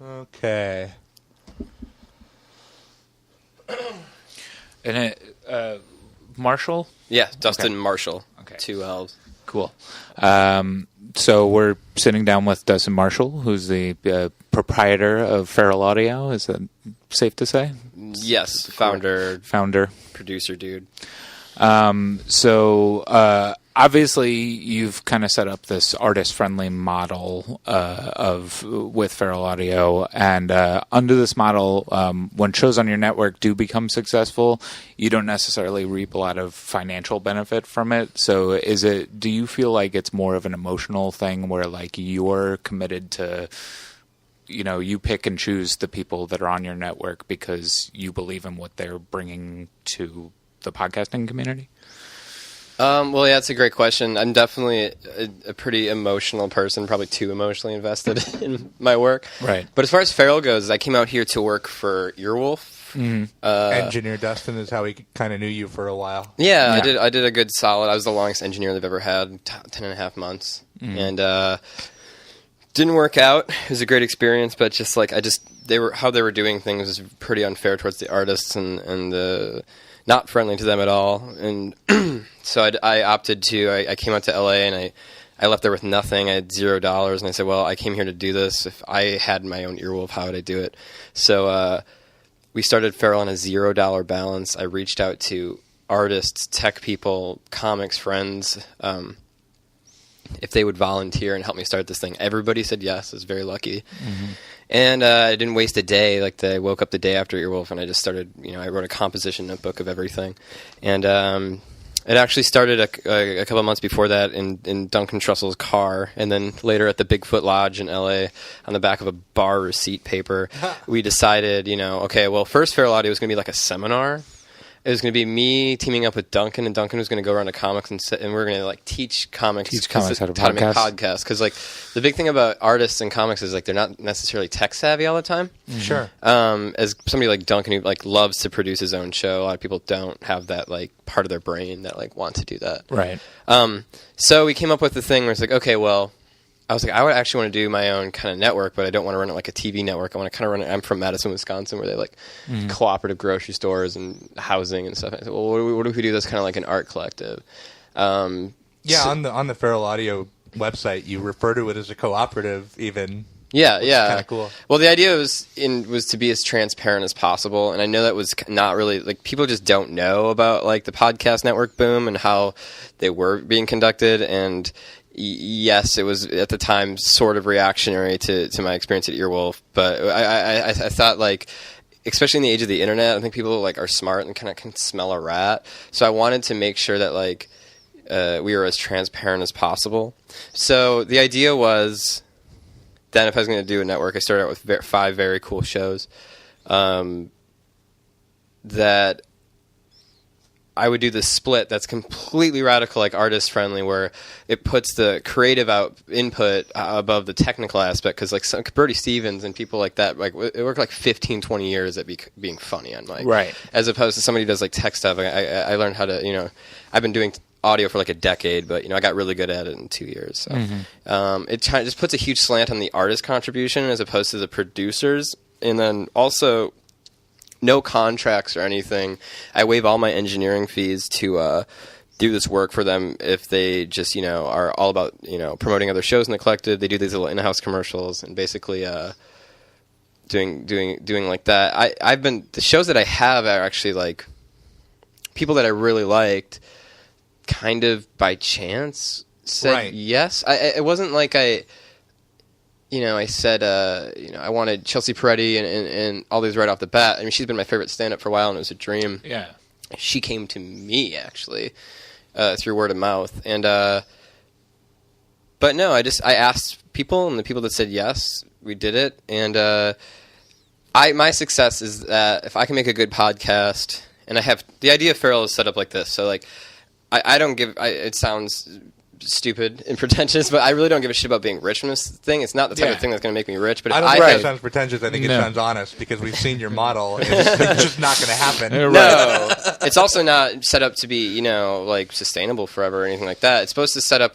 Okay. And Marshall? Yeah, Dustin Okay. Marshall. Okay. 2 L's. Cool. So we're sitting down with Dustin Marshall, who's the proprietor of Feral Audio. Is that safe to say? Yes, founder, producer dude. So obviously you've kind of set up this artist-friendly model with Feral Audio, and under this model, when shows on your network do become successful, you don't necessarily reap a lot of financial benefit from it. So do you feel like it's more of an emotional thing where like you're committed to, you pick and choose the people that are on your network because you believe in what they're bringing to the podcasting community? Well, yeah, that's a great question. I'm definitely a pretty emotional person, probably too emotionally invested in my work. Right. But as far as Feral goes, I came out here to work for Earwolf. Mm-hmm. Engineer Dustin is how he kind of knew you for a while. Yeah, I did a good solid. I was the longest engineer they've ever had, 10 and a half months. Mm-hmm. And didn't work out. It was a great experience, but just like how they were doing things was pretty unfair towards the artists and not friendly to them at all. And so I opted to, I came out to LA and I left there with nothing. I had $0. And I said, well, I came here to do this. If I had my own Earwolf, how would I do it? So we started Feral on a $0 balance. I reached out to artists, tech people, comics, friends, if they would volunteer and help me start this thing. Everybody said yes. I was very lucky. Mm-hmm. And I didn't waste a day. I woke up the day after Earwolf and I just started, I wrote a composition notebook of everything. And it actually started a couple of months before that in Duncan Trussell's car, and then later at the Bigfoot Lodge in LA on the back of a bar receipt paper. We decided, okay, well, first Feral Audio was going to be like a seminar. It was going to be me teaming up with Duncan, and Duncan was going to go around to comics and we were going to teach comics how to make podcasts. Because the big thing about artists and comics is they're not necessarily tech savvy all the time. Mm-hmm. Sure. As somebody like Duncan who loves to produce his own show, a lot of people don't have that part of their brain that want to do that. Right. So we came up with the thing where it's okay, well, I was I would actually want to do my own kind of network, but I don't want to run it like a TV network. I want to kind of run it. I'm from Madison, Wisconsin, where they cooperative grocery stores and housing and stuff. I said, well, what if we do this kind of like an art collective? On the Feral Audio website, you refer to it as a cooperative, even. Yeah, yeah, kind of cool. Well, the idea was to be as transparent as possible, and I know that was not really people just don't know about the podcast network boom and how they were being conducted. And yes, it was at the time sort of reactionary to my experience at Earwolf, but I thought especially in the age of the internet, I think people are smart and kind of can smell a rat. So I wanted to make sure that we were as transparent as possible. So the idea was then if I was going to do a network, I started out with 5 very cool shows that I would do this split that's completely radical, artist friendly, where it puts the creative input above the technical aspect. Because Bertie Stevens and people like that, it worked 15, 20 years at being funny on mic. Right. As opposed to somebody who does tech stuff. I learned how to, I've been doing audio for a decade, but I got really good at it in 2 years. So it just puts a huge slant on the artist contribution as opposed to the producers, and then also no contracts or anything. I waive all my engineering fees to do this work for them if they just are all about promoting other shows in the collective. They do these little in-house commercials and basically doing like that. The shows that I have are actually people that I really liked, kind of by chance said yes. It wasn't I said, I wanted Chelsea Peretti and all these right off the bat. I mean, she's been my favorite stand-up for a while, and it was a dream. Yeah. She came to me, actually, through word of mouth. And, but no, I asked people, and the people that said yes, we did it. And my success is that if I can make a good podcast, and the idea of Feral is set up like this. So, I don't give, it sounds stupid and pretentious, but I really don't give a shit about being rich from this thing. It's not the type of thing that's going to make me rich. But I don't think it sounds pretentious. I think it sounds honest because we've seen your model. And it's just not going to happen. No, it's also not set up to be sustainable forever or anything like that. It's supposed to set up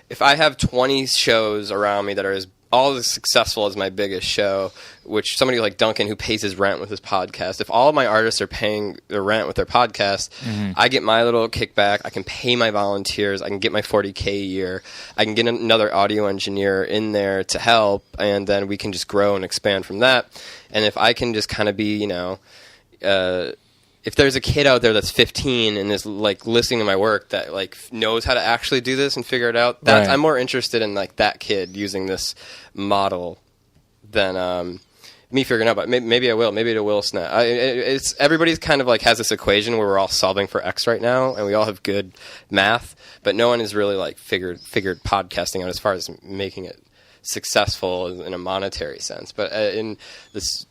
if I have 20 shows around me that are as all as successful as my biggest show, which somebody like Duncan who pays his rent with his podcast, if all of my artists are paying their rent with their podcast, I get my little kickback. I can pay my volunteers. I can get my $40K a year. I can get another audio engineer in there to help, and then we can just grow and expand from that. And if I can just kind of be, if there's a kid out there that's 15 and is like listening to my work that like knows how to actually do this and figure it out, that's, I'm more interested in like that kid using this model than me figuring out. But maybe I will. Maybe it will snap. It's everybody's kind of like has this equation where we're all solving for X right now, and we all have good math, but no one has really like figured podcasting out as far as making it successful in a monetary sense. But in this.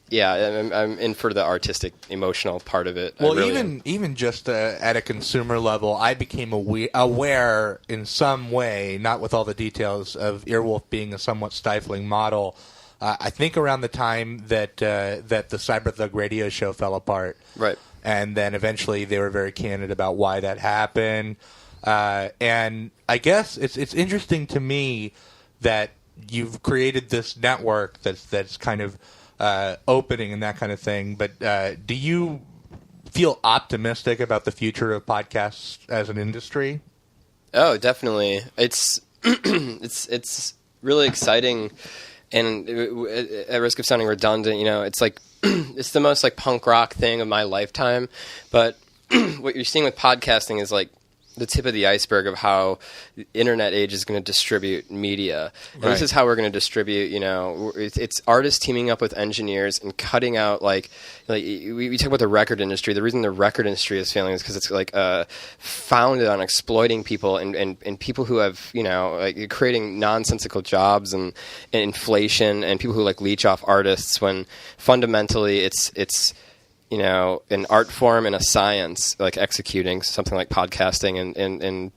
Yeah, I'm in for the artistic, emotional part of it. Well, even just at a consumer level, I became aware in some way, not with all the details, of Earwolf being a somewhat stifling model. I think around the time that the Cyberthug radio show fell apart. Right. And then eventually they were very candid about why that happened. And I guess it's interesting to me that you've created this network that's kind of opening and that kind of thing, but do you feel optimistic about the future of podcasts as an industry? Oh, definitely. It's it's really exciting, and at risk of sounding redundant, it's like it's the most like punk rock thing of my lifetime. But what you're seeing with podcasting is like the tip of the iceberg of how the internet age is going to distribute media. And this is how we're going to distribute, it's artists teaming up with engineers and cutting out like we talk about the record industry. The reason the record industry is failing is because it's like founded on exploiting people and people who have, like creating nonsensical jobs and inflation and people who like leech off artists when fundamentally it's an art form and a science, like executing something like podcasting and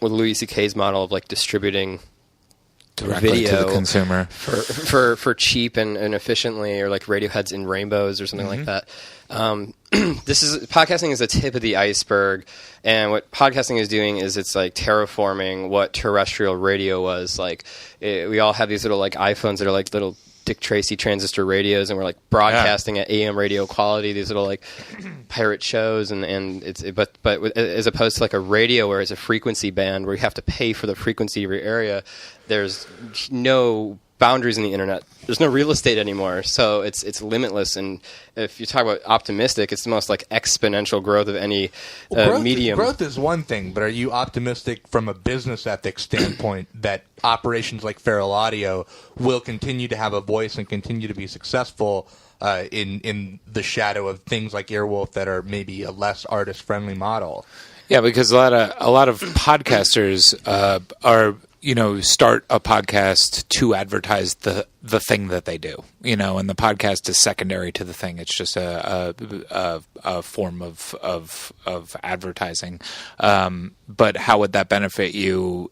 with Louis C.K.'s model of like distributing directly video to the consumer for cheap and efficiently, or like Radiohead's In Rainbows or something like that. Podcasting is the tip of the iceberg, and what podcasting is doing is it's like terraforming what terrestrial radio was. Like we all have these little like iPhones that are like little Dick Tracy transistor radios, and we're like broadcasting at AM radio quality, these little like pirate shows, and but as opposed to like a radio where it's a frequency band where you have to pay for the frequency of your area, there's no boundaries in the internet. There's no real estate anymore, so it's limitless. And if you talk about optimistic, it's the most like exponential growth of any medium. Growth is one thing, but are you optimistic from a business ethics standpoint that operations like Feral Audio will continue to have a voice and continue to be successful in the shadow of things like Earwolf that are maybe a less artist friendly model? Yeah, because a lot of podcasters are start a podcast to advertise the thing that they do, and the podcast is secondary to the thing. It's just a form of advertising. But how would that benefit you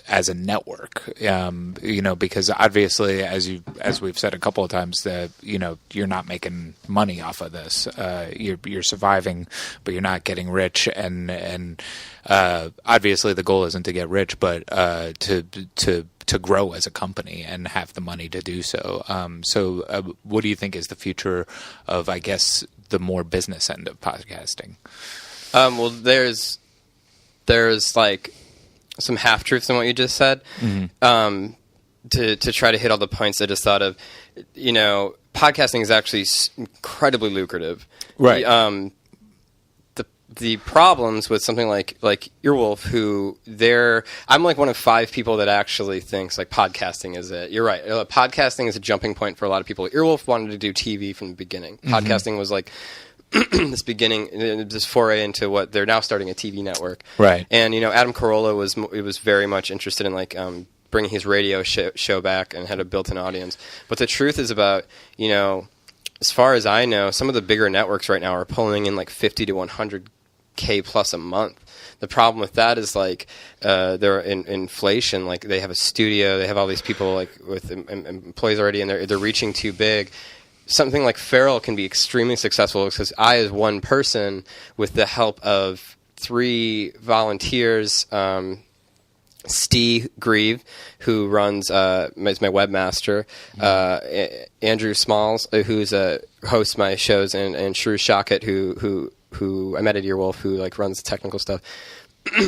as a network? Because obviously, as we've said a couple of times, that you're not making money off of this. You're surviving, but you're not getting rich. And obviously, the goal isn't to get rich, but to grow as a company and have the money to do so. So what do you think is the future of, I guess, the more business end of podcasting? Well, there's like some half truths in what you just said. Mm-hmm. To try to hit all the points I just thought of, podcasting is actually incredibly lucrative. Right. The problems with something like Earwolf, I'm like one of 5 people that actually thinks like podcasting is it. You're right. Podcasting is a jumping point for a lot of people. Earwolf wanted to do TV from the beginning. Mm-hmm. Podcasting was like this foray into what they're now starting a TV network. Right. And Adam Carolla was very much interested in like bringing his radio show back and had a built-in audience. But the truth is about as far as I know, some of the bigger networks right now are pulling in like 50 to 100K plus a month. The problem with that is like they're in inflation. Like they have a studio, they have all these people like with employees already, and they're reaching too big. Something like Feral can be extremely successful because I, as one person, with the help of 3 volunteers, Steve Grieve, who runs is my webmaster, Andrew Smalls, who's hosts my shows, and Shrew Shockett, who I met at Earwolf, who like runs the technical stuff.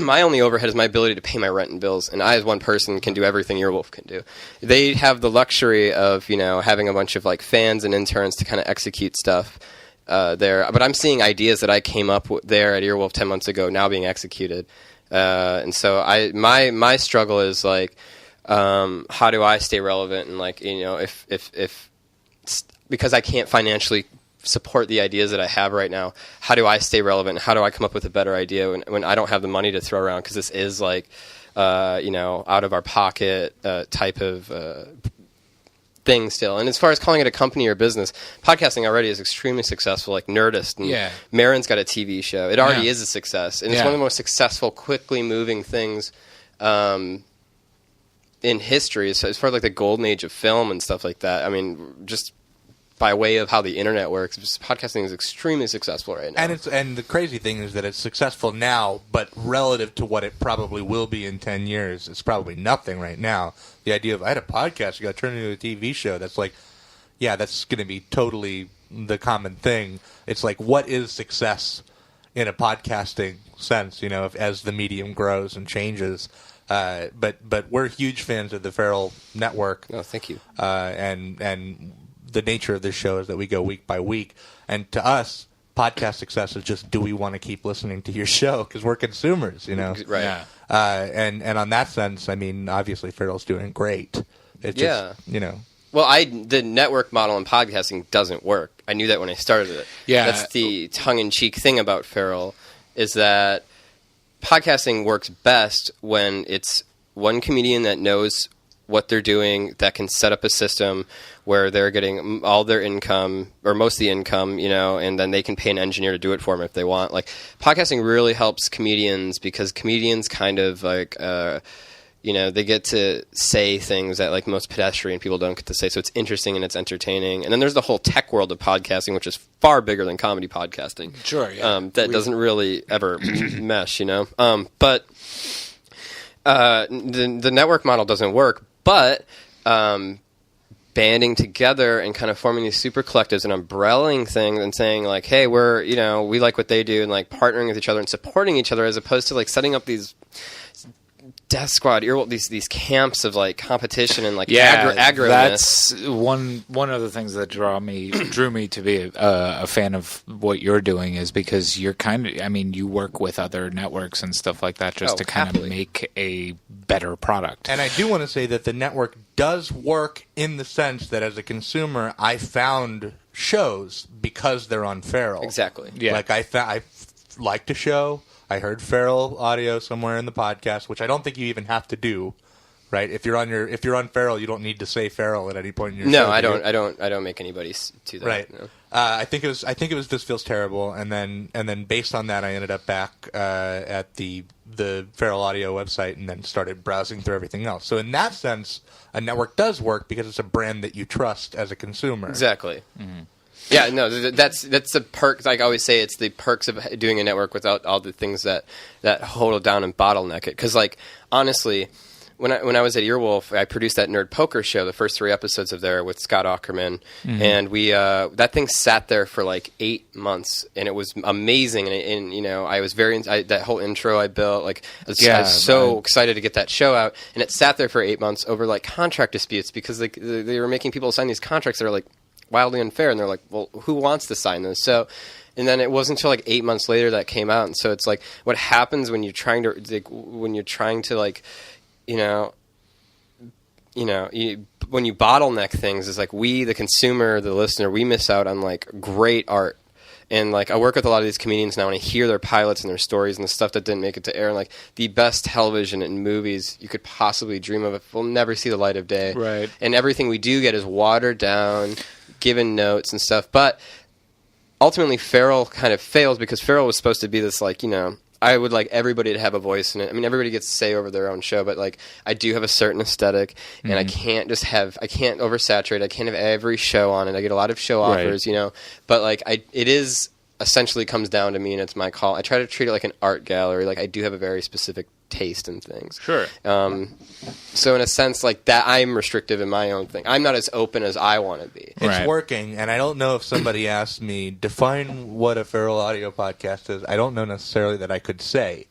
My only overhead is my ability to pay my rent and bills, and I, as one person, can do everything Earwolf can do. They have the luxury of having a bunch of like fans and interns to kind of execute stuff there. But I'm seeing ideas that I came up with there at Earwolf 10 months ago now being executed. And so my struggle is like, how do I stay relevant? And like, if because I can't financially support the ideas that I have right now, how do I stay relevant? How do I come up with a better idea when I don't have the money to throw around? Because this is like, out of our pocket type of thing still. And as far as calling it a company or business, podcasting already is extremely successful, like Nerdist. And Marin's got a TV show. It already is a success. And it's one of the most successful, quickly moving things in history. So as far as like the golden age of film and stuff like that, I mean, just by way of how the internet works, podcasting is extremely successful right now. And the crazy thing is that it's successful now, but relative to what it probably will be in 10 years, it's probably nothing right now. The idea of, I had a podcast, you got to turn it into a TV show, that's like, yeah, that's going to be totally the common thing. It's like, what is success in a podcasting sense, as the medium grows and changes? But we're huge fans of the Feral Network. Oh, thank you. And the nature of this show is that we go week by week, and to us, podcast success is just, do we want to keep listening to your show? Because we're consumers, Right. Yeah. And on that sense, I mean, obviously, Feral's doing great. It's just, Well, the network model in podcasting doesn't work. I knew that when I started it. Yeah. That's the tongue-in-cheek thing about Feral, is that podcasting works best when it's one comedian that knows what they're doing, that can set up a system where they're getting all their income, or most of the income, and then they can pay an engineer to do it for them if they want. Like, podcasting really helps comedians, because comedians kind of like, they get to say things that like most pedestrian people don't get to say. So it's interesting and it's entertaining. And then there's the whole tech world of podcasting, which is far bigger than comedy podcasting. Sure, yeah. That doesn't really ever mesh, But the network model doesn't work. But banding together and kind of forming these super collectives and umbrellaing things and saying like, hey, we're, we like what they do, and like partnering with each other and supporting each other, as opposed to like setting up these Death Squad, these camps of like competition and like aggro. That's one of the things that drew me to be a fan of what you're doing, is because you're you work with other networks and stuff like that just to kind of make a better product. And I do want to say that the network does work in the sense that as a consumer, I found shows because they're on Feral. Exactly. Yeah. Like I liked a show. I heard Feral audio somewhere in the podcast, which I don't think you even have to do, right? If you're on Feral, you don't need to say Feral at any point in your show. No, I don't make anybody do that. Right. No. I think it was This Feels Terrible, and then based on that, I ended up back at the Feral Audio website, and then started browsing through everything else. So in that sense, a network does work because it's a brand that you trust as a consumer. Exactly. Mm-hmm. Yeah, no, that's the perk. Like I always say, it's the perks of doing a network without all the things that hold it down and bottleneck it. Because, like, honestly, when I was at Earwolf, I produced that Nerd Poker show, the first 3 episodes of there with Scott Aukerman, and we that thing sat there for like 8 months, and it was amazing. And I was that whole intro I built, like, I was so excited to get that show out, and it sat there for 8 months over like contract disputes, because like they were making people sign these contracts that are like wildly unfair, and they're like, well, who wants to sign this? So, and then it wasn't until like 8 months later that came out. And so it's like, what happens when you're trying to when you bottleneck things is like, we, the consumer, the listener, we miss out on like great art. And like, I work with a lot of these comedians now, and I hear their pilots and their stories and the stuff that didn't make it to air. And like, the best television and movies you could possibly dream of will never see the light of day. Right. And everything we do get is watered down, given notes and stuff. But ultimately, Feral kind of fails, because Feral was supposed to be this like, I would like everybody to have a voice in it. I mean, everybody gets to say over their own show, but like, I do have a certain aesthetic, and I can't oversaturate. I can't have every show on it. I get a lot of show offers, but like, it is essentially comes down to me, and it's my call. I try to treat it like an art gallery. Like, I do have a very specific taste in things. Sure. So in a sense, like that, I'm restrictive in my own thing. I'm not as open as I want to be. It's working, and I don't know if somebody asked me, define what a Feral Audio podcast is. I don't know necessarily that I could say.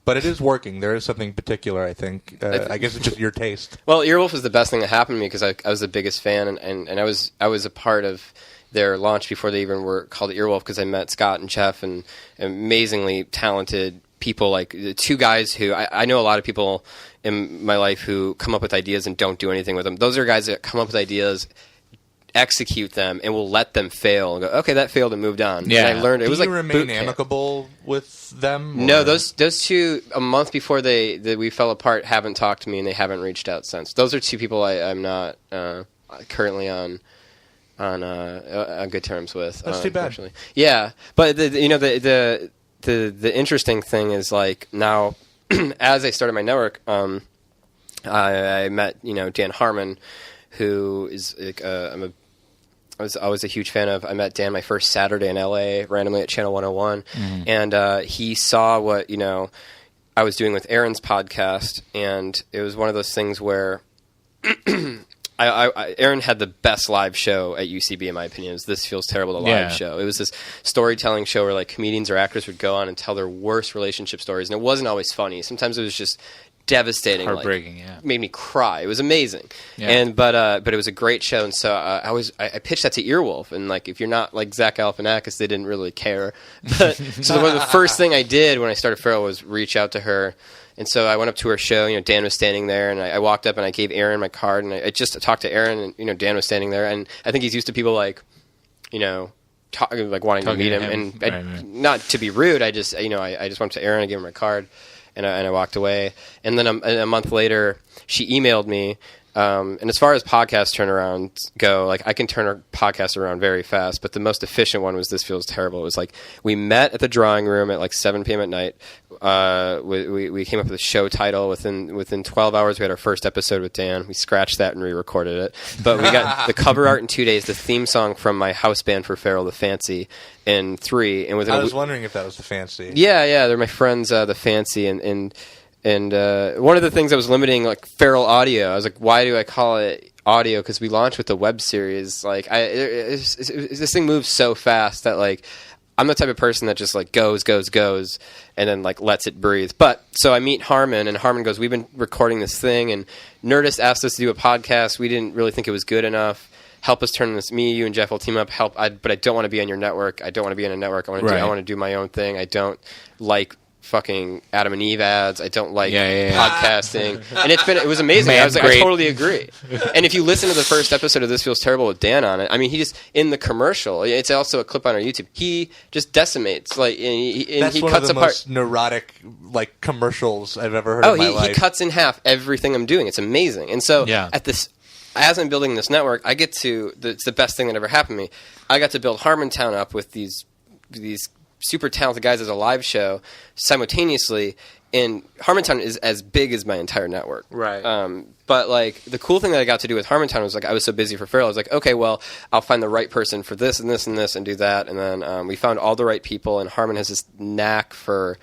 But it is working. There is something particular, I think. I guess it's just your taste. Well, Earwolf was the best thing that happened to me because I was the biggest fan, and I was a part of their launch before they even were called Earwolf because I met Scott and Jeff and amazingly talented people, like the two guys who I know a lot of people in my life who come up with ideas and don't do anything with them. Those are guys that come up with ideas, execute them, and will let them fail and go, okay, that failed and moved on. Yeah. And I learned it was like remain amicable with them? Or? No, those two a month before we fell apart haven't talked to me and they haven't reached out since. Those are two people I'm not currently on good terms with. That's too bad. Actually. Yeah, but the interesting thing is like now as I started my network, I met Dan Harmon, who is like I was always a huge fan of. I met Dan my first Saturday in LA randomly at Channel 101, and he saw what I was doing with Aaron's podcast, and it was one of those things where Aaron had the best live show at UCB in my opinion. It was This Feels Terrible, the live show. It was this storytelling show where like comedians or actors would go on and tell their worst relationship stories, and it wasn't always funny. Sometimes it was just devastating, heartbreaking, made me cry. It was amazing, but it was a great show, and so I pitched that to Earwolf, and like if you're not like Zach Galifianakis, they didn't really care. But so one of the first thing I did when I started Feral was reach out to her, and so I went up to her show. Dan was standing there, and I walked up and I gave Aaron my card, and I just talked to Aaron, and Dan was standing there, and I think he's used to people like wanting to meet him, and not to be rude, I just I just went to Aaron and gave him my card. And I walked away. And then a month later, she emailed me. And as far as podcast turnarounds go, like I can turn a podcast around very fast. But the most efficient one was This Feels Terrible. It was like we met at the drawing room at like 7 p.m. at night. We came up with a show title. Within 12 hours, we had our first episode with Dan. We scratched that and re-recorded it. But we got the cover art in 2 days, the theme song from my house band for Feral, The Fancy, in 3. And within I was wondering if that was The Fancy. Yeah, they're my friends, The Fancy, and one of the things that was limiting like Feral Audio, I was like, why do I call it audio? Because we launched with the web series. Like, this thing moves so fast that like I'm the type of person that just like goes, and then like lets it breathe. But so I meet Harmon, and Harmon goes, we've been recording this thing, and Nerdist asked us to do a podcast. We didn't really think it was good enough. Help us turn this. Me, you, and Jeff will team up. But I don't want to be on your network. I don't want to be on a network. I want to do my own thing. I don't like fucking Adam and Eve ads. I don't like podcasting. And it was amazing. I was like, I totally agree. And if you listen to the first episode of This Feels Terrible with Dan on it, I mean, he just, in the commercial, it's also a clip on our YouTube, he just decimates, like, and That's he one cuts of the apart. most neurotic, like, commercials I've ever heard in my life. He cuts in half everything I'm doing. It's amazing. And so as I'm building this network, I get to, it's the best thing that ever happened to me. I got to build Harmontown up with these super talented guys as a live show simultaneously, and Harmontown is as big as my entire network. Right. But like the cool thing that I got to do with Harmontown was like I was so busy for Feral. I was like, okay, well, I'll find the right person for this and this and this and do that. And then we found all the right people, and Harmon has this knack for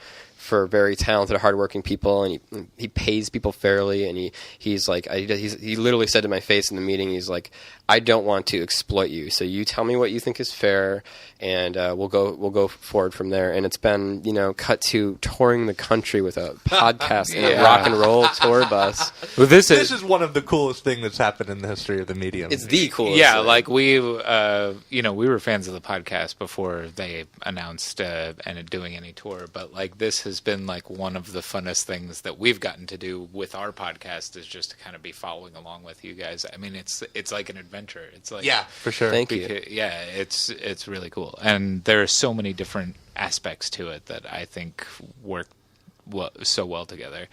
very talented, hardworking people, and he pays people fairly, and he's like he literally said to my face in the meeting, he's like, I don't want to exploit you, so you tell me what you think is fair, and we'll go forward from there. And it's been cut to touring the country with a podcast and a rock and roll tour bus. Well, this is one of the coolest things that's happened in the history of the medium. It's the coolest. Yeah, thing. like we were fans of the podcast before they announced and doing any tour, but like this has been like one of the funnest things that we've gotten to do with our podcast is just to kind of be following along with you guys. I mean, it's like an adventure. It's like for sure. Thank you. Yeah, it's really cool, and there are so many different aspects to it that I think work so well together.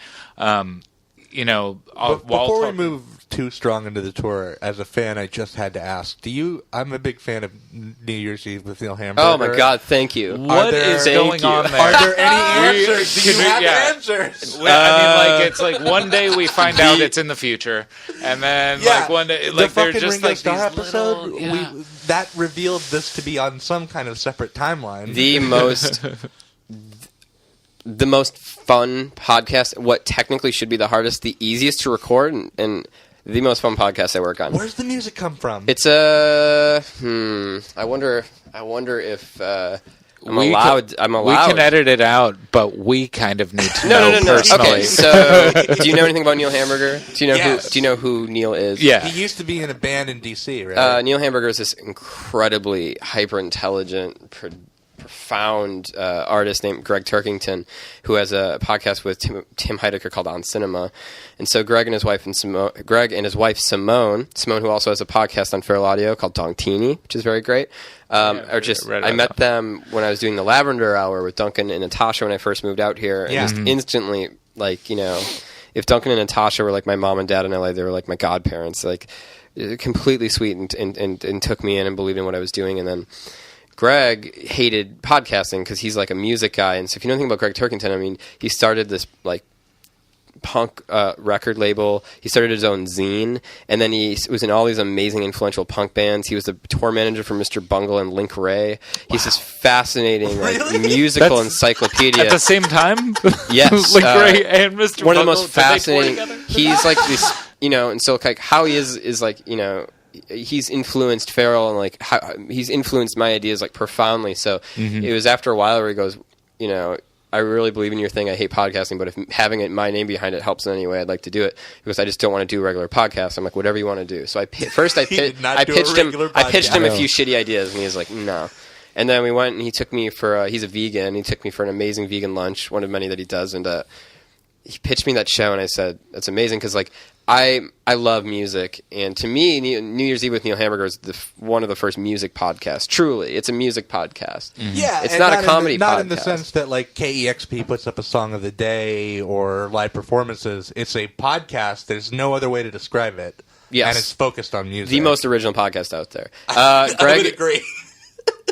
Before we move too strong into the tour, as a fan, I just had to ask: I'm a big fan of New Year's Eve with Neil Hamburger. Oh my God! Thank you. What is going on there? Are there any answers? Do you have answers? I mean, like it's like one day we find out it's in the future, and then like one day, like the they're fucking just Ringo like Starr these episode. little, That revealed this to be on some kind of separate timeline. The most. the most fun podcast, what technically should be the hardest, the easiest to record, and the most fun podcast I work on. Where's the music come from? It's I wonder if I'm allowed. We can edit it out, but we kind of need to know No. personally. Okay, so do you know anything about Neil Hamburger? Do you know Yes. Do you know who Neil is? Yeah. He used to be in a band in D.C., right? Neil Hamburger is this incredibly hyper intelligent, profound artist named Greg Turkington, who has a podcast with Tim Heidecker called On Cinema. And so Greg and his wife Simone, who also has a podcast on Feral Audio called Dongtini, which is very great. I met them when I was doing the Lavender Hour with Duncan and Natasha when I first moved out here. And just instantly, like, if Duncan and Natasha were like my mom and dad in LA, they were like my godparents, like completely sweet and took me in and believed in what I was doing. And then Greg hated podcasting because he's like a music guy. And so if you know anything about Greg Turkington, I mean, he started this like punk record label. He started his own zine, and then he was in all these amazing influential punk bands. He was the tour manager for Mr. Bungle and Link Ray. He's this fascinating like musical encyclopedia. At the same time? Yes. Link Ray and Mr. One Bungle, of the most fascinating. He's like this, and so like how he is like, he's influenced Feral and like how he's influenced my ideas like profoundly. So it was after a while where he goes, I really believe in your thing. I hate podcasting, but if having my name behind it helps in any way, I'd like to do it because I just don't want to do regular podcasts. I'm like, whatever you want to do. So I pitched him a few shitty ideas, and he was like, no. And then we went, and he took me for he's a vegan. He took me for an amazing vegan lunch, one of many that he does, and he pitched me that show, and I said, that's amazing because like I love music, and to me, New Year's Eve with Neil Hamburger is one of the first music podcasts. Truly, it's a music podcast. Yeah, it's not a comedy podcast. Not in the sense that like KEXP puts up a song of the day or live performances. It's a podcast. There's no other way to describe it. Yes, and it's focused on music. The most original podcast out there. I would agree.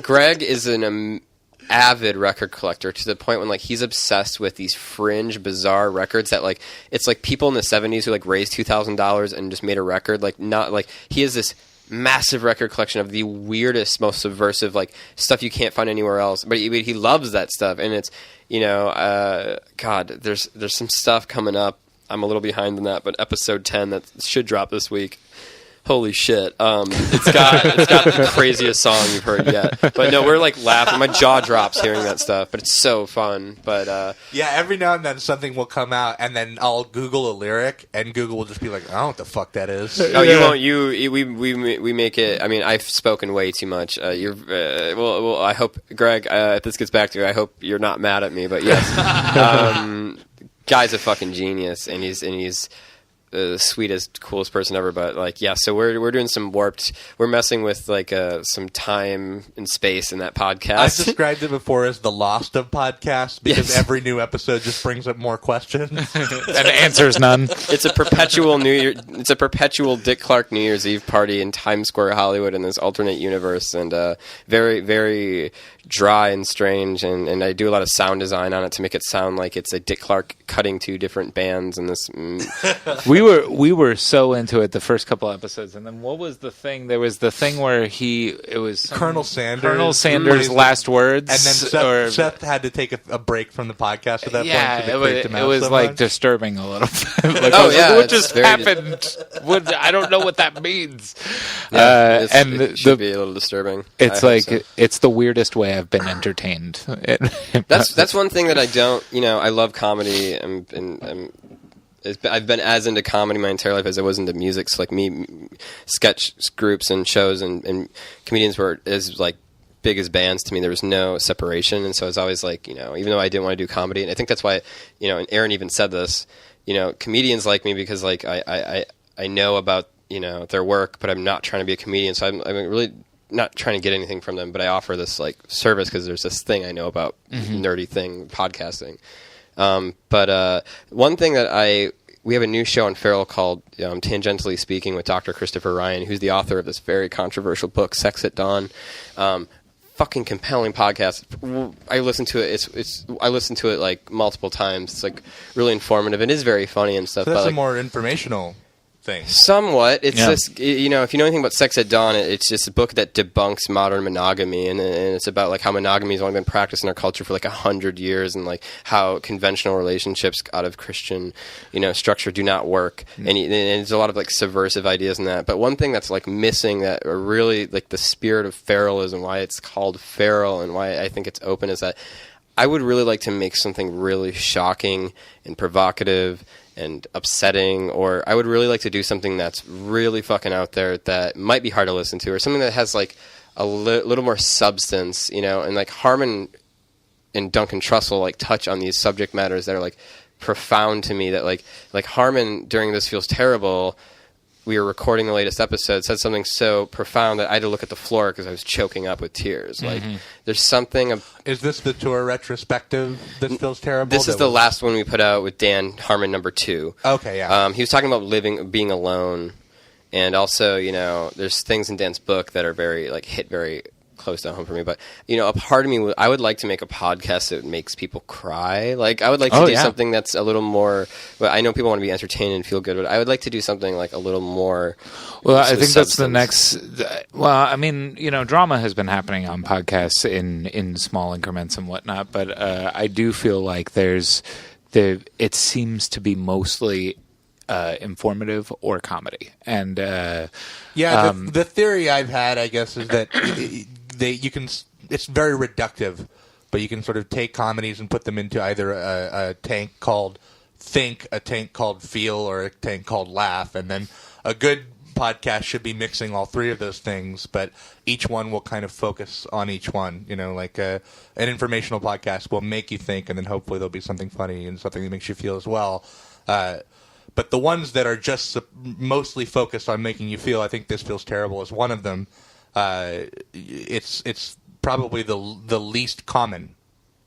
Greg is an avid record collector to the point when like he's obsessed with these fringe bizarre records that like it's like people in the 70s who like raised $2,000 and just made a record, like not like he has this massive record collection of the weirdest, most subversive like stuff you can't find anywhere else, but he loves that stuff. And it's God, there's some stuff coming up. I'm a little behind on that, but episode 10 that should drop this week. Holy shit. It's got the craziest song you've heard yet. But no, we're like laughing. My jaw drops hearing that stuff, but it's so fun. But yeah, every now and then something will come out, and then I'll Google a lyric, and Google will just be like, I don't know what the fuck that is. No, you won't. We make it. I mean, I've spoken way too much. Well, I hope, Greg, if this gets back to you, I hope you're not mad at me, but yes. Guy's a fucking genius, and he's the sweetest, coolest person ever. But like, yeah, so we're doing some we're messing with like some time and space in that podcast. I've described it before as the Lost of podcasts because every new episode just brings up more questions and answers none. It's a perpetual Dick Clark New Year's Eve party in Times Square, Hollywood, in this alternate universe, and very, very dry and strange, and I do a lot of sound design on it to make it sound like it's a Dick Clark cutting two different bands and this. We were so into it the first couple episodes, and then what was the thing? There was the thing where it was Colonel Sanders. Colonel Sanders' last words, and then Seth had to take a break from the podcast at that point. Yeah, it was like disturbing a little bit. Like, what just happened? I don't know what that means. Yeah, it should be a little disturbing. It's like it's the weirdest way I've been entertained. That's one thing that I don't. I love comedy, and I've been as into comedy my entire life as I was into music. So like sketch groups and shows and comedians were as like big as bands to me. There was no separation, and so I was always like, even though I didn't want to do comedy, and I think that's why, and Aaron even said this, comedians like me because like I know about their work, but I'm not trying to be a comedian, so I'm really not trying to get anything from them, but I offer this like service because there's this thing I know about, nerdy thing, podcasting. But one thing that we have a new show on Feral called Tangentially Speaking with Dr. Christopher Ryan, who's the author of this very controversial book, Sex at Dawn. Fucking compelling podcast. I listen to it. I listen to it like multiple times. It's like really informative. It is very funny and stuff. So that's but, a more informational thing. Somewhat. It's just, you know, if you know anything about Sex at Dawn, it's just a book that debunks modern monogamy, and it's about like how monogamy has only been practiced in our culture for like 100 years, and like how conventional relationships out of Christian, you know, structure do not work. And there's a lot of like subversive ideas in that. But one thing that's like missing that are really like the spirit of feralism, why it's called feral, and why I think it's open, is that I would really like to make something really shocking and provocative and upsetting, or I would really like to do something that's really fucking out there that might be hard to listen to, or something that has like a little more substance, you know. And like Harmon and Duncan Trussell like touch on these subject matters that are like profound to me, that like Harmon during This Feels Terrible, we were recording the latest episode, said something so profound that I had to look at the floor because I was choking up with tears. Like, there's something. Is this the tour retrospective that feels terrible? This is the last one we put out with Dan Harmon, number 2. Okay, yeah. He was talking about being alone, and also, you know, there's things in Dan's book that are very like hit very close to home for me. But you know, a part of me, I would like to make a podcast that makes people cry. Like, I would like to do something that's a little more. But I know people want to be entertained and feel good, but I would like to do something like a little more. Well, I think that's the next. Well, I mean, you know, drama has been happening on podcasts in small increments and whatnot, but I do feel like it seems to be mostly informative or comedy, and the theory I've had, I guess, is that it's very reductive, but you can sort of take comedies and put them into either a tank called think, a tank called feel, or a tank called laugh, and then a good podcast should be mixing all three of those things, but each one will kind of focus on each one. You know, like an informational podcast will make you think, and then hopefully there'll be something funny and something that makes you feel as well. But the ones that are just mostly focused on making you feel, I think This Feels Terrible is one of them. It's probably the least common.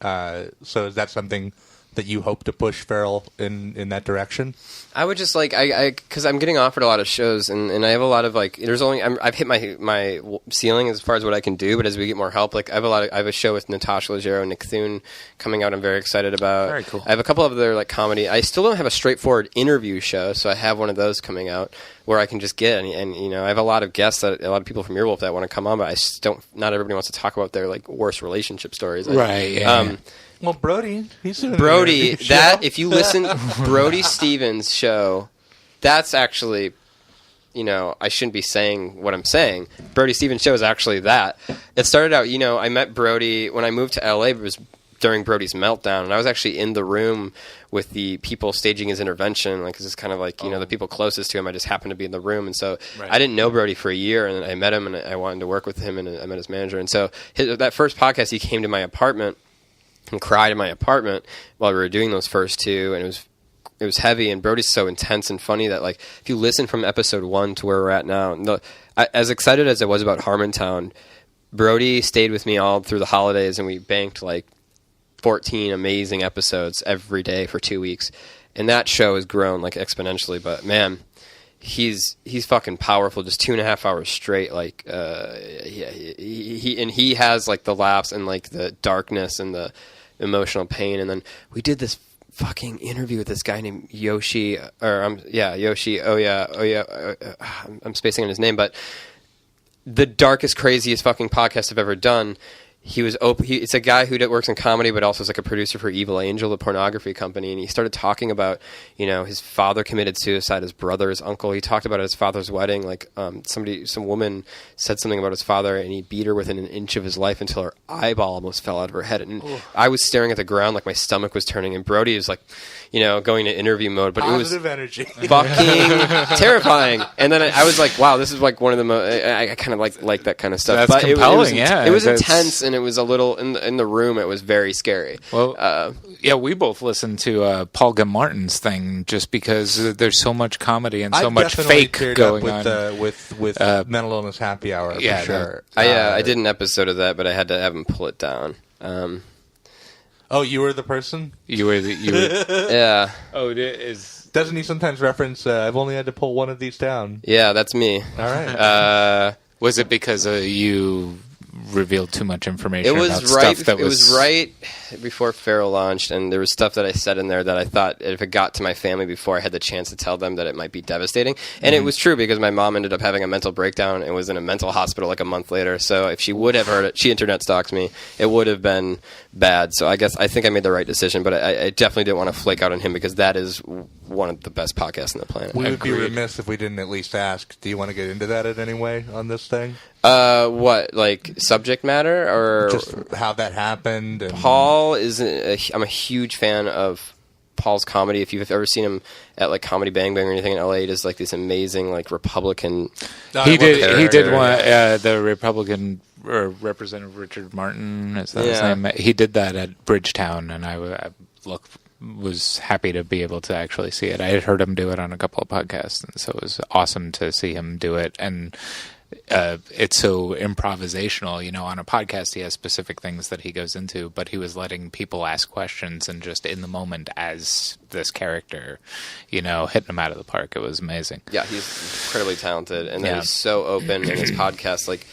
So is that something that you hope to push Feral in that direction? I would just like because I'm getting offered a lot of shows, and I have a lot of like I've hit my ceiling as far as what I can do. But as we get more help, like I have a show with Natasha Leggero and Nick Thune coming out. I'm very excited about. Very cool. I have a couple of other like comedy. I still don't have a straightforward interview show, so I have one of those coming out where I can just get and you know, I have a lot of guests, a lot of people from Earwolf that want to come on, but I just don't. Not everybody wants to talk about their like worst relationship stories. Right. Yeah. Well, Brody, he's doing Brody. That if you listen, Brody Stevens' show, that's actually, you know, I shouldn't be saying what I'm saying. Brody Stevens' show is actually that. It started out, you know, I met Brody when I moved to LA. It was during Brody's meltdown, and I was actually in the room with the people staging his intervention. Like, it's kind of like, you know, the people closest to him. I just happened to be in the room, and so I didn't know Brody for a year, and I met him, and I wanted to work with him, and I met his manager, and so that first podcast, he came to my apartment and cried in my apartment while we were doing those first two, and it was heavy. And Brody's so intense and funny that, like, if you listen from episode 1 to where we're at now, as excited as I was about Harmontown, Brody stayed with me all through the holidays, and we banked like 14 amazing episodes every day for 2 weeks, and that show has grown like exponentially. But man, he's fucking powerful, just 2.5 hours straight. Like, he has like the laughs and like the darkness and the emotional pain. And then we did this fucking interview with this guy named Yoshi, Yoshi. I'm spacing on his name, but the darkest, craziest fucking podcast I've ever done. He was it's a guy who works in comedy, but also is like a producer for Evil Angel, the pornography company. And he started talking about, you know, his father committed suicide, his brother, his uncle. He talked about at his father's wedding, like some woman said something about his father, and he beat her within an inch of his life until her eyeball almost fell out of her head. And I was staring at the ground like my stomach was turning. And Brody was like, you know, going to interview mode, but positive it was energy, fucking terrifying. And then I was like, wow, this is like one of the most. I kind of like that kind of stuff. That's compelling. It was intense, and it was a little in the room. It was very scary. Well, we both listened to Paul Gilmartin's thing just because there's so much comedy and so much fake going on with Mental Illness Happy Hour. Yeah, for sure. I did an episode of that, but I had to have him pull it down. Oh, you were the person? You were Yeah. Oh, is doesn't he sometimes reference? I've only had to pull one of these down. Yeah, that's me. All right. Was it because you revealed too much information. It was about right. Stuff that it was right before Feral launched, and there was stuff that I said in there that I thought if it got to my family before I had the chance to tell them that it might be devastating. And it was true because my mom ended up having a mental breakdown and was in a mental hospital like a month later. So if she would have heard it, she internet stalks me. It would have been bad. So I think I made the right decision, but I definitely didn't want to flake out on him because that is one of the best podcasts on the planet. We would be remiss if we didn't at least ask. Do you want to get into that in any way on this thing? What, like subject matter or just how that happened? And Paul is I'm a huge fan of Paul's comedy. If you've ever seen him at like Comedy Bang Bang or anything in LA, he does like this amazing like Republican. He did one. The Republican Representative Richard Martin, is that his name? He did that at Bridgetown, and I was happy to be able to actually see it. I had heard him do it on a couple of podcasts, and so it was awesome to see him do it. And it's so improvisational, you know. On a podcast, he has specific things that he goes into, but he was letting people ask questions and just in the moment as this character, you know, hitting them out of the park. It was amazing. Yeah, he's incredibly talented, and then he's so open in his podcast. Like,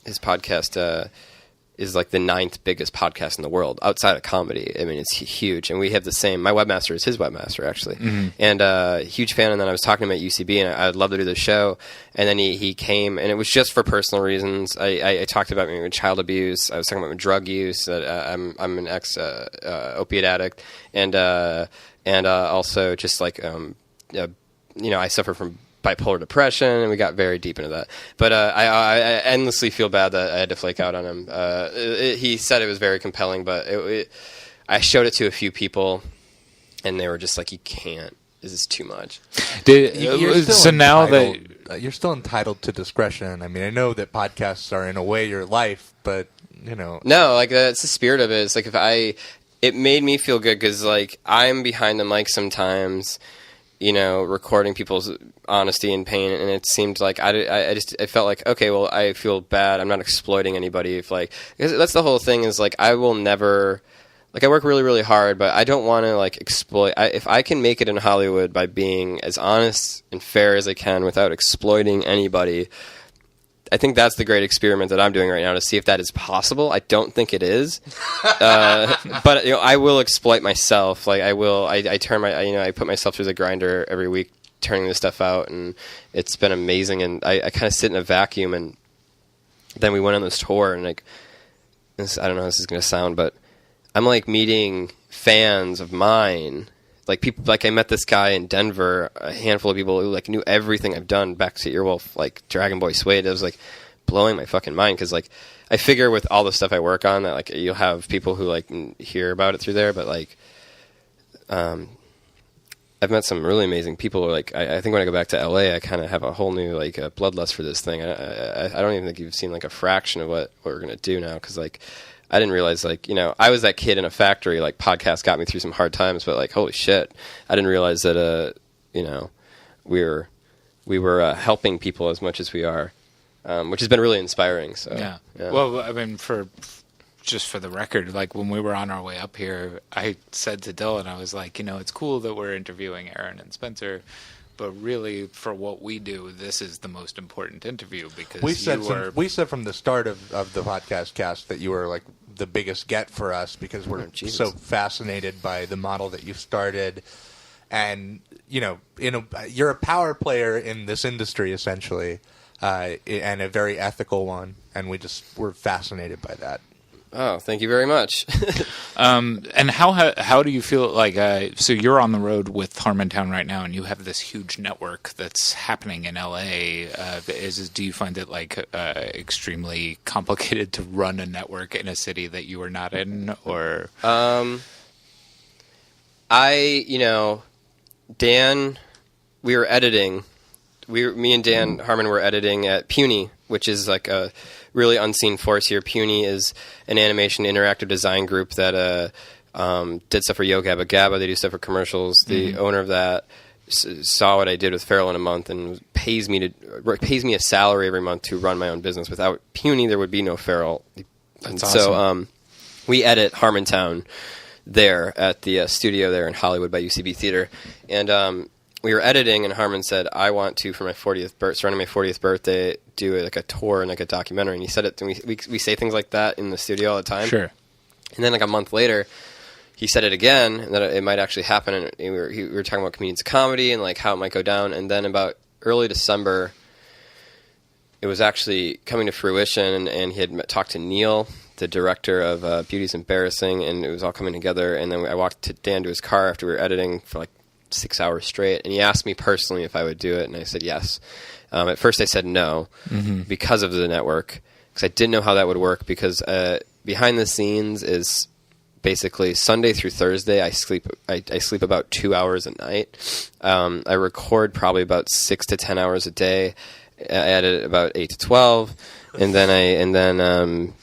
his podcast is like the 9th biggest podcast in the world outside of comedy. I mean, it's huge. And we have the same. My webmaster is his webmaster, actually. Mm-hmm. And huge fan. And then I was talking to him at UCB, and I'd love to do the show. And then he came, and it was just for personal reasons. I talked about my child abuse. I was talking about my drug use. I'm an ex opiate addict, and also just like I suffer from bipolar depression, and we got very deep into that. But I endlessly feel bad that I had to flake out on him. He said it was very compelling, but I showed it to a few people, and they were just like, "You can't. This is too much." You're still entitled to discretion. I mean, I know that podcasts are in a way your life, but you know, no, like that's the spirit of it. It's like it made me feel good because like I'm behind the mic sometimes, you know, recording people's honesty and pain, and it seemed like I felt like, okay, well, I feel bad. I'm not exploiting anybody. If like, because that's the whole thing is like, I will never, like, I work really, really hard, but I don't want to like exploit. If I can make it in Hollywood by being as honest and fair as I can without exploiting anybody, I think that's the great experiment that I'm doing right now to see if that is possible. I don't think it is, but you know, I will exploit myself. Like I will, I turn I put myself through the grinder every week, turning this stuff out, and it's been amazing. And I kind of sit in a vacuum, and then we went on this tour, and like, I don't know how this is going to sound, but I'm like meeting fans of mine. Like people, like I met this guy in Denver, a handful of people who like knew everything I've done, Backseat Earwolf, like Dragon Boy Suede. It was like blowing my fucking mind because like I figure with all the stuff I work on that like you'll have people who like hear about it through there, but like I've met some really amazing people. Like I think when I go back to LA, I kind of have a whole new like bloodlust for this thing. I don't even think you've seen like a fraction of what we're gonna do now because like. I didn't realize, like, you know, I was that kid in a factory, like, podcasts got me through some hard times, but, like, holy shit, I didn't realize that, you know, we were helping people as much as we are, which has been really inspiring, so. Yeah. Well, I mean, just for the record, like, when we were on our way up here, I said to Dylan, I was like, you know, it's cool that we're interviewing Aaron and Spencer, but really, for what we do, this is the most important interview because we said from the start of the podcast cast that you were like the biggest get for us because we're so fascinated by the model that you started, and you know, you're a power player in this industry essentially, and a very ethical one, and we're fascinated by that. Oh, thank you very much. And how do you feel like, so you're on the road with Harmontown right now and you have this huge network that's happening in LA. Do you find it like extremely complicated to run a network in a city that you are not in, or? Dan, we were editing. Me and Dan Harmon were editing at Puny, which is like a really unseen force here. Puny is an animation interactive design group that did stuff for Yo Gabba Gabba. They do stuff for commercials. The owner of that saw what I did with Feral in a month and pays me a salary every month to run my own business. Without Puny, there would be no Feral. That's awesome. So we edit Harmontown there at the studio there in Hollywood by UCB Theater, and we were editing, and Harmon said, I want to, for my 40th birthday, surrounding my 40th birthday, do like a tour and like a documentary. And he said it, and we say things like that in the studio all the time. Sure. And then like a month later, he said it again, and that it might actually happen. And we were talking about comedians of comedy and like how it might go down. And then about early December, it was actually coming to fruition, and he had talked to Neil, the director of Beauty's Embarrassing, and it was all coming together. And then I walked Dan to his car after we were editing for like 6 hours straight, and he asked me personally if I would do it, and I said yes. At first I said no because of the network, because I didn't know how that would work, because behind the scenes is basically Sunday through Thursday I sleep about 2 hours a night. I record probably about 6 to 10 hours a day. I edit about 8 to 12, and then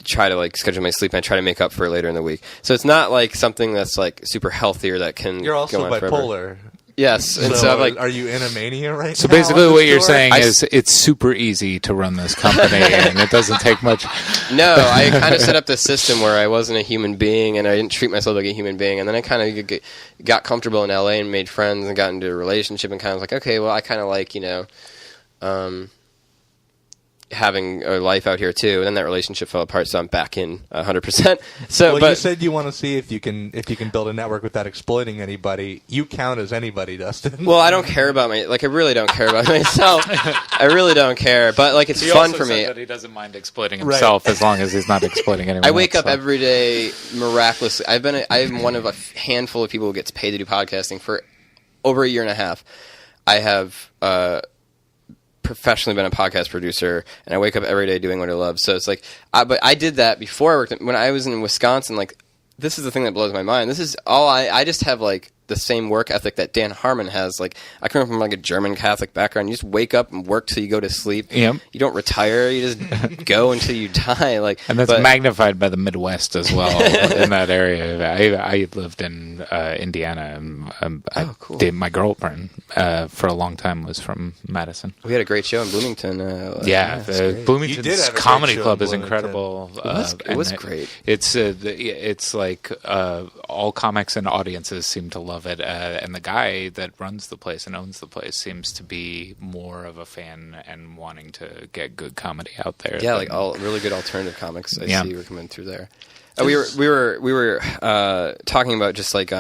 try to like schedule my sleep, and I try to make up for it later in the week. So it's not like something that's like super healthy or that can. You're also go on bipolar. Forever. Yes, and so I'm like, are you in a mania right now? So basically, what you're saying is it's super easy to run this company, and it doesn't take much. No, I kind of set up this system where I wasn't a human being, and I didn't treat myself like a human being. And then I kind of got comfortable in LA and made friends and got into a relationship, and kind of like, okay, well, I kind of like, having a life out here too, and then that relationship fell apart, so I'm back in 100%. So, well, but you said you want to see if you can build a network without exploiting anybody. You count as anybody, Dustin. Well, I don't care about I really don't care about myself. I really don't care, but like it's fun for me. That he doesn't mind exploiting himself as long as he's not exploiting anyone. I wake else, up every day miraculously. I'm one of a handful of people who gets paid to do podcasting for over a year and a half. I have professionally been a podcast producer, and I wake up every day doing what I love. So it's like, but I did that before I worked when I was in Wisconsin. Like, this is the thing that blows my mind. This is all I just have like the same work ethic that Dan Harmon has. Like, I come from like a German Catholic background. You just wake up and work till you go to sleep. Yep. You don't retire. You just go until you die. Like, and that's magnified by the Midwest as well in that area. I lived in Indiana. And cool. My girlfriend for a long time was from Madison. We had a great show in Bloomington. Bloomington's comedy club is incredible. It was great. It's like all comics and audiences seem to love it, and the guy that runs the place and owns the place seems to be more of a fan and wanting to get good comedy out there. Yeah, like all really good alternative comics. I see were coming through there. We were talking about just like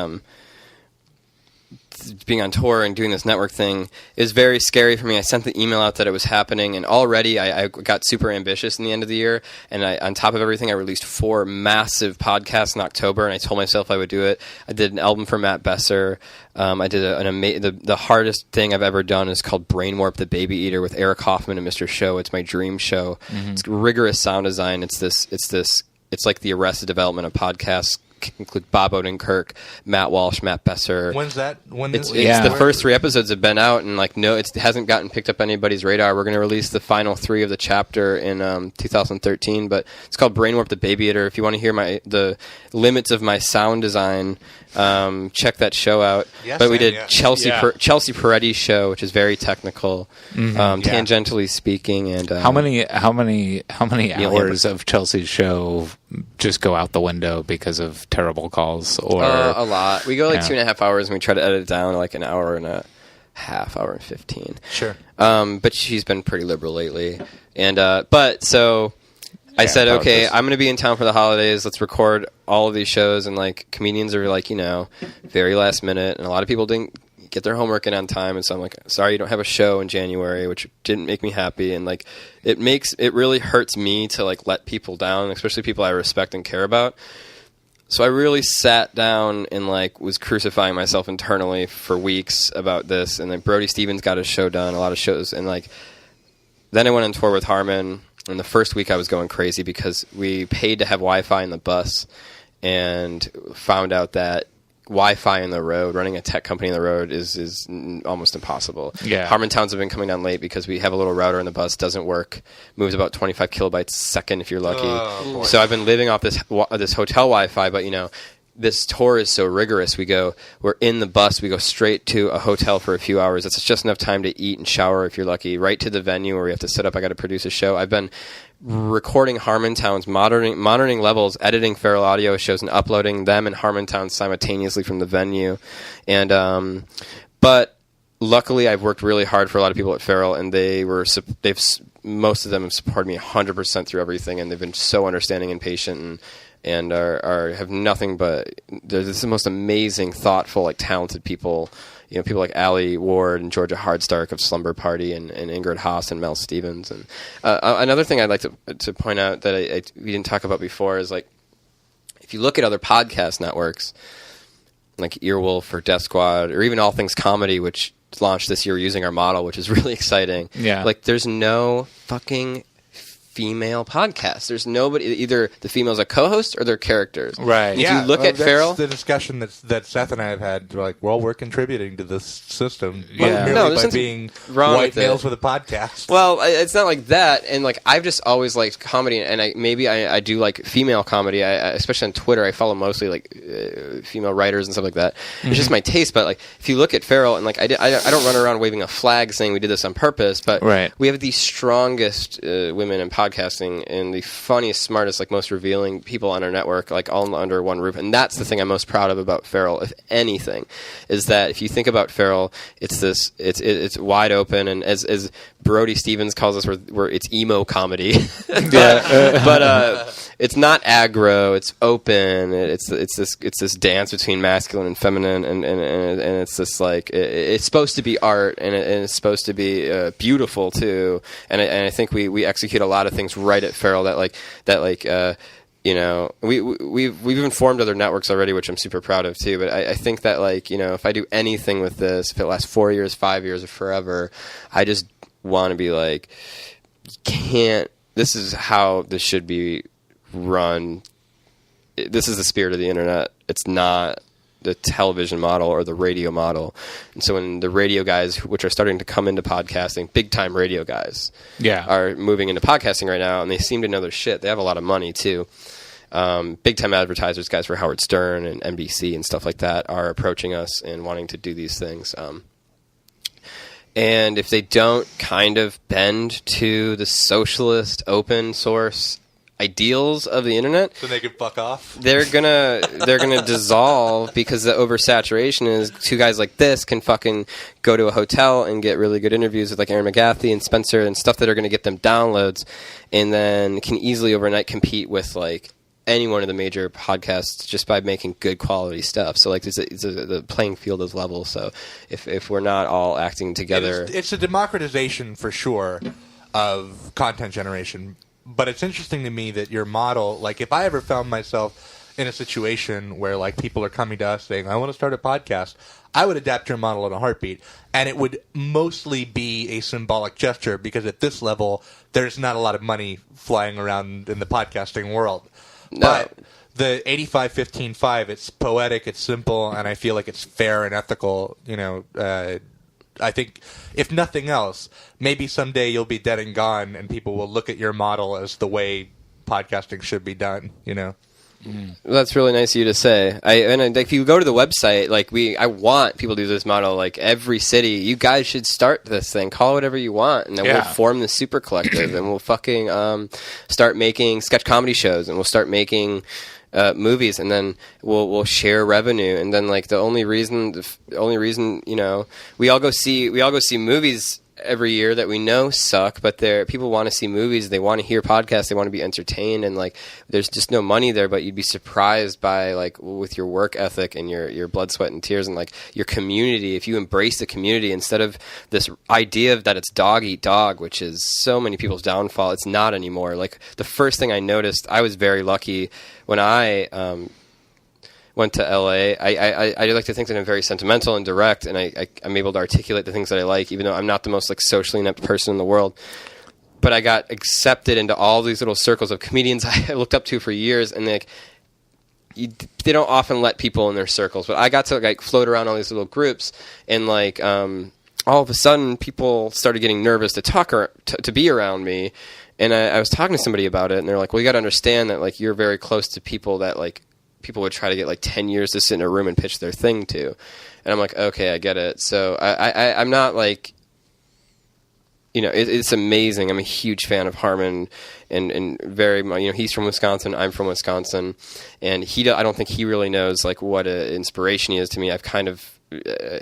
being on tour and doing this network thing is very scary for me. I sent the email out that it was happening, and already I got super ambitious in the end of the year. And on top of everything, I released 4 massive podcasts in October, and I told myself I would do it. I did an album for Matt Besser. I did the hardest thing I've ever done is called Brain Warp the Baby Eater with Eric Hoffman and Mr. Show. It's my dream show. Mm-hmm. It's rigorous sound design. It's like the Arrested Development of podcasts. Include Bob Odenkirk, Matt Walsh, Matt Besser. When's that? The first 3 episodes have been out, and like it hasn't gotten picked up anybody's radar. We're going to release the final 3 of the chapter in 2013, but it's called Brain Warp the Baby Eater. If you want to hear the limits of my sound design, check that show out. Yes, but we did Chelsea Peretti's show, which is very technical, tangentially speaking. And how many hours of Chelsea's show just go out the window because of terrible calls? Or a lot. We go like 2.5 hours, and we try to edit it down to like an hour and a half, hour and 15. Sure. But she's been pretty liberal lately, and I said, okay, I'm going to be in town for the holidays. Let's record all of these shows. And like comedians are like, very last minute. And a lot of people didn't get their homework in on time. And so I'm like, sorry, you don't have a show in January, which didn't make me happy. And like, it really hurts me to like let people down, especially people I respect and care about. So I really sat down and like was crucifying myself internally for weeks about this. And then Brody Stevens got his show done, a lot of shows. And like, then I went on tour with Harmon. And the first week I was going crazy because we paid to have Wi-Fi in the bus and found out that Wi-Fi in the road, running a tech company in the road is almost impossible. Yeah. Harmontowns have been coming down late because we have a little router in the bus, doesn't work, moves about 25 kilobytes a second if you're lucky. So I've been living off this hotel Wi-Fi, but this tour is so rigorous. We're in the bus, we go straight to a hotel for a few hours. That's just enough time to eat and shower if you're lucky, right to the venue where we have to set up. I got to produce a show. I've been recording Harmontowns, monitoring levels, editing Feral Audio shows, and uploading them and Harmontowns simultaneously from the venue. And But luckily, I've worked really hard for a lot of people at Feral, and most of them have supported me 100% through everything, and they've been so understanding and patient, and have nothing but they're the most amazing, thoughtful, like talented people. You know, people like Allie Ward and Georgia Hardstark of Slumber Party, and Ingrid Haas and Mel Stevens. And another thing I'd like to point out that we didn't talk about before is, like, if you look at other podcast networks like Earwolf or Death Squad or even All Things Comedy, which launched this year using our model, which is really exciting. Yeah. Like, there's no fucking female podcast. There's nobody. Either the females are co-hosts or they're characters. Right. And if you look at that's Feral, the discussion that Seth and I have had. Like, well, we're contributing to this system. Yeah. Merely by being white males with a podcast. Well, it's not like that. And, like, I've just always liked comedy, and I do like female comedy. Especially on Twitter, I follow mostly like female writers and stuff like that. Mm-hmm. It's just my taste. But, like, if you look at Feral, and, like, I don't run around waving a flag saying we did this on purpose. But we have the strongest women in podcasting and the funniest, smartest, like, most revealing people on our network, like, all under one roof. And that's the thing I'm most proud of about Feral, if anything, is that if you think about Feral, it's wide open, and as Brody Stevens calls us, it's emo comedy. But it's not aggro. It's open. It's this dance between masculine and feminine, and it's this, like, it's supposed to be art, and it's supposed to be beautiful too. And I think we execute a lot of things right at Feral you know, we've informed other networks already, which I'm super proud of too. But I think that, like, you know, if I do anything with this, if it lasts 4 years, 5 years, or forever, I just want to be like, this is how this should be run. This is the spirit of the internet. It's not the television model or the radio model. And so when the radio guys, which are starting to come into podcasting, big time radio guys, are moving into podcasting right now, and they seem to know their shit. They have a lot of money too. Big time advertisers, guys for Howard Stern and NBC and stuff like that, are approaching us and wanting to do these things. And if they don't kind of bend to the socialist open source ideals of the internet, so they can fuck off, they're gonna dissolve, because the oversaturation is two guys like this can fucking go to a hotel and get really good interviews with, like, Aaron McGathy and Spencer and stuff that are going to get them downloads, and then can easily overnight compete with, like, any one of the major podcasts just by making good quality stuff. So, like, the playing field is level. So if we're not all acting together, it's a democratization for sure of content generation. But it's interesting to me that your model, like, if I ever found myself in a situation where, like, people are coming to us saying, I want to start a podcast, I would adapt your model in a heartbeat. And it would mostly be a symbolic gesture, because at this level, there's not a lot of money flying around in the podcasting world. No. But the 85-15-5, it's poetic, it's simple, and I feel like it's fair and ethical, you know. I think, if nothing else, maybe someday you'll be dead and gone, and people will look at your model as the way podcasting should be done, you know? Well, that's really nice of you to say. If you go to the website, like, I want people to do this model. Like, every city, you guys should start this thing. Call it whatever you want, and then we'll form the super collective, and we'll fucking start making sketch comedy shows, and we'll start making movies, and then we'll share revenue. And then, like, the only reason, you know, we all go see movies every year that we know suck, but people want to see movies, they want to hear podcasts, they want to be entertained, and, like, there's just no money there. But you'd be surprised by, like, with your work ethic and your blood, sweat, and tears, and, like, your community, if you embrace the community instead of this idea of that it's dog eat dog, which is so many people's downfall. It's not anymore. Like, the first thing I noticed, I was very lucky when I went to LA. I like to think that I'm very sentimental and direct, and I'm able to articulate the things that I like, even though I'm not the most, like, socially inept person in the world. But I got accepted into all these little circles of comedians I looked up to for years, and, like, they don't often let people in their circles. But I got to, like, float around all these little groups, and, like, all of a sudden people started getting nervous to talk or to be around me. And I was talking to somebody about it, and they're like, well, you got to understand that, like, you're very close to people that, like, people would try to get, like, 10 years to sit in a room and pitch their thing to. And I'm like, okay, I get it. So I'm not, like, you know, it's amazing. I'm a huge fan of Harmon, and very, you know, he's from Wisconsin, I'm from Wisconsin, and I don't think he really knows, like, what an inspiration he is to me. I've kind of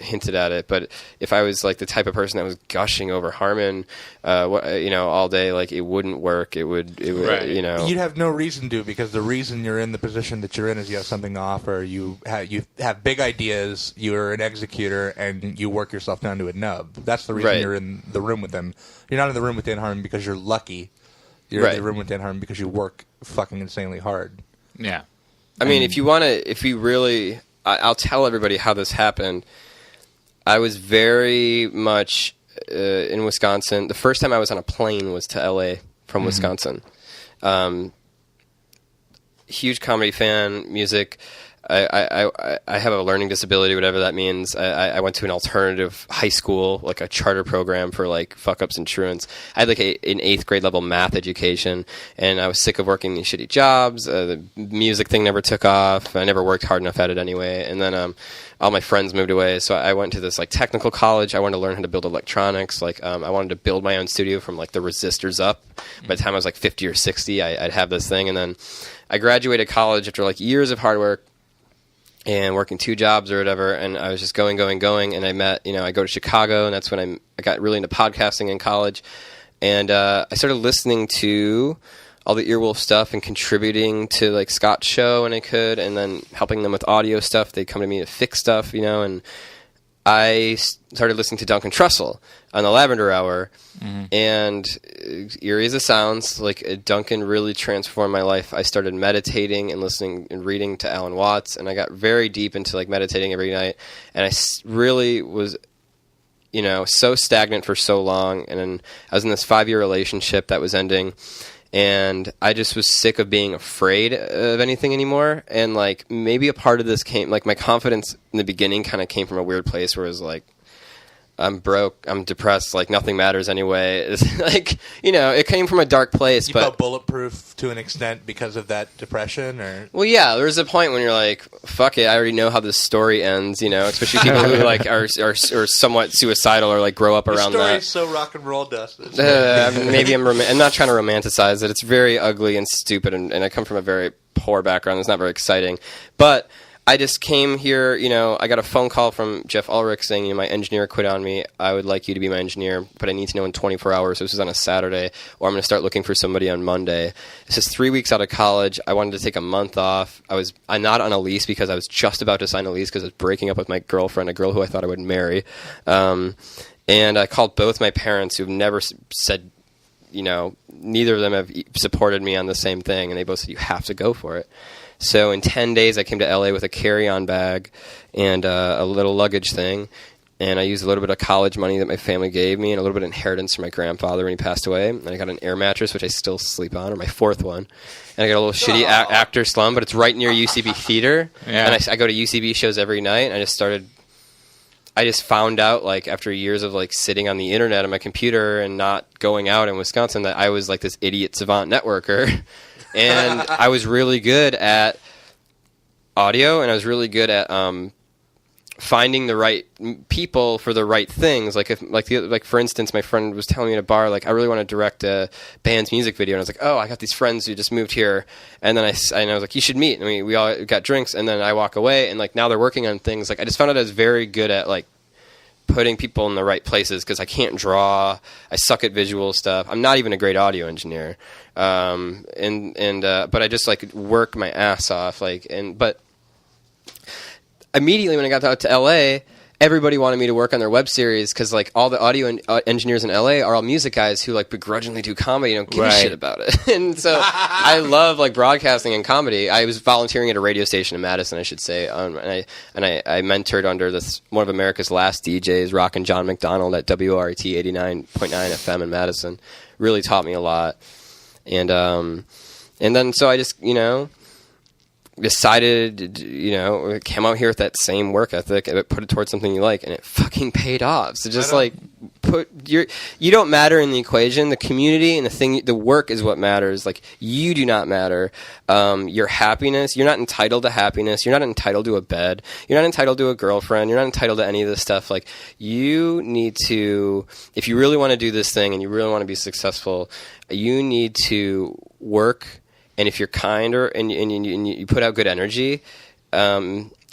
hinted at it, but if I was like the type of person that was gushing over Harmon, all day, like it wouldn't work. It would, Right. You'd have no reason to, because the reason you're in the position that you're in is you have something to offer. You have big ideas. You're an executor, and you work yourself down to a nub. That's the reason you're in the room with them. You're not in the room with Dan Harmon because you're lucky. You're in the room with Dan Harmon because you work fucking insanely hard. Yeah. I mean, I'll tell everybody how this happened. I was very much in Wisconsin. The first time I was on a plane was to LA from Wisconsin. Huge comedy fan, music. I have a learning disability, whatever that means. I went to an alternative high school, like a charter program for like fuck ups and truants. I had like an 8th grade level math education, and I was sick of working these shitty jobs. The music thing never took off. I never worked hard enough at it anyway. And then all my friends moved away, so I went to this like technical college. I wanted to learn how to build electronics. Like I wanted to build my own studio from like the resistors up. By the time I was like 50 or 60, I'd have this thing. And then I graduated college after like years of hard work and working 2 jobs or whatever, and I was just going, and I met, I go to Chicago, and that's when I got really into podcasting in college, and I started listening to all the Earwolf stuff and contributing to, like, Scott's show when I could, and then helping them with audio stuff. They'd come to me to fix stuff, and I started listening to Duncan Trussell on the Lavender Hour, and eerie as it sounds, like Duncan really transformed my life. I started meditating and listening and reading to Alan Watts, and I got very deep into like meditating every night, and I really was, so stagnant for so long, and then I was in this 5-year relationship that was ending, and I just was sick of being afraid of anything anymore. And like maybe a part of this came, like my confidence in the beginning kind of came from a weird place where it was like, I'm broke, I'm depressed, like nothing matters anyway. It's like, it came from a dark place. You but felt bulletproof to an extent because of that depression, or? Well, yeah, there's a point when you're like, fuck it, I already know how this story ends, especially people who like are somewhat suicidal or like grow up around the that. story's so rock and roll, Dustin. Maybe I'm not trying to romanticize it. It's very ugly and stupid, and I come from a very poor background. It's not very exciting. But I just came here, I got a phone call from Jeff Ulrich saying, my engineer quit on me. I would like you to be my engineer, but I need to know in 24 hours. So this is on a Saturday, or I'm going to start looking for somebody on Monday. This is 3 weeks out of college. I wanted to take a month off. I'm not on a lease because I was just about to sign a lease because I was breaking up with my girlfriend, a girl who I thought I would marry. And I called both my parents, who've never said, neither of them have supported me on the same thing. And they both said, you have to go for it. So in 10 days, I came to LA with a carry-on bag and a little luggage thing, and I used a little bit of college money that my family gave me and a little bit of inheritance from my grandfather when he passed away. And I got an air mattress, which I still sleep on, or my 4th one. And I got a little shitty actor slum, but it's right near UCB Theater. Yeah. And I go to UCB shows every night, and I just found out, like, after years of, like, sitting on the internet on my computer and not going out in Wisconsin, that I was, like, this idiot savant networker. And I was really good at audio, and I was really good at finding the right people for the right things. Like for instance, my friend was telling me at a bar, like, I really want to direct a band's music video, and I was like, oh, I got these friends who just moved here, and then I was like, you should meet. And we all got drinks, and then I walk away, and like now they're working on things. Like I just found out I was very good at like putting people in the right places because I can't draw. I suck at visual stuff. I'm not even a great audio engineer. But I just like work my ass off. But immediately when I got out to LA, everybody wanted me to work on their web series because like all the audio engineers in LA are all music guys who like begrudgingly do comedy and don't give a shit about it. And so I love like broadcasting and comedy. I was volunteering at a radio station in Madison, I should say, and I mentored under one of America's last DJs, Rockin' John McDonald at WRT 89.9 FM in Madison. Really taught me a lot. And then so I just decided, came out here with that same work ethic and put it towards something you like, and it fucking paid off. So just like you don't matter in the equation. The community and the work is what matters. Like you do not matter. Your happiness, you're not entitled to happiness. You're not entitled to a bed. You're not entitled to a girlfriend. You're not entitled to any of this stuff. Like you need to, if you really want to do this thing and you really want to be successful, you need to work. And if you're kinder and you put out good energy,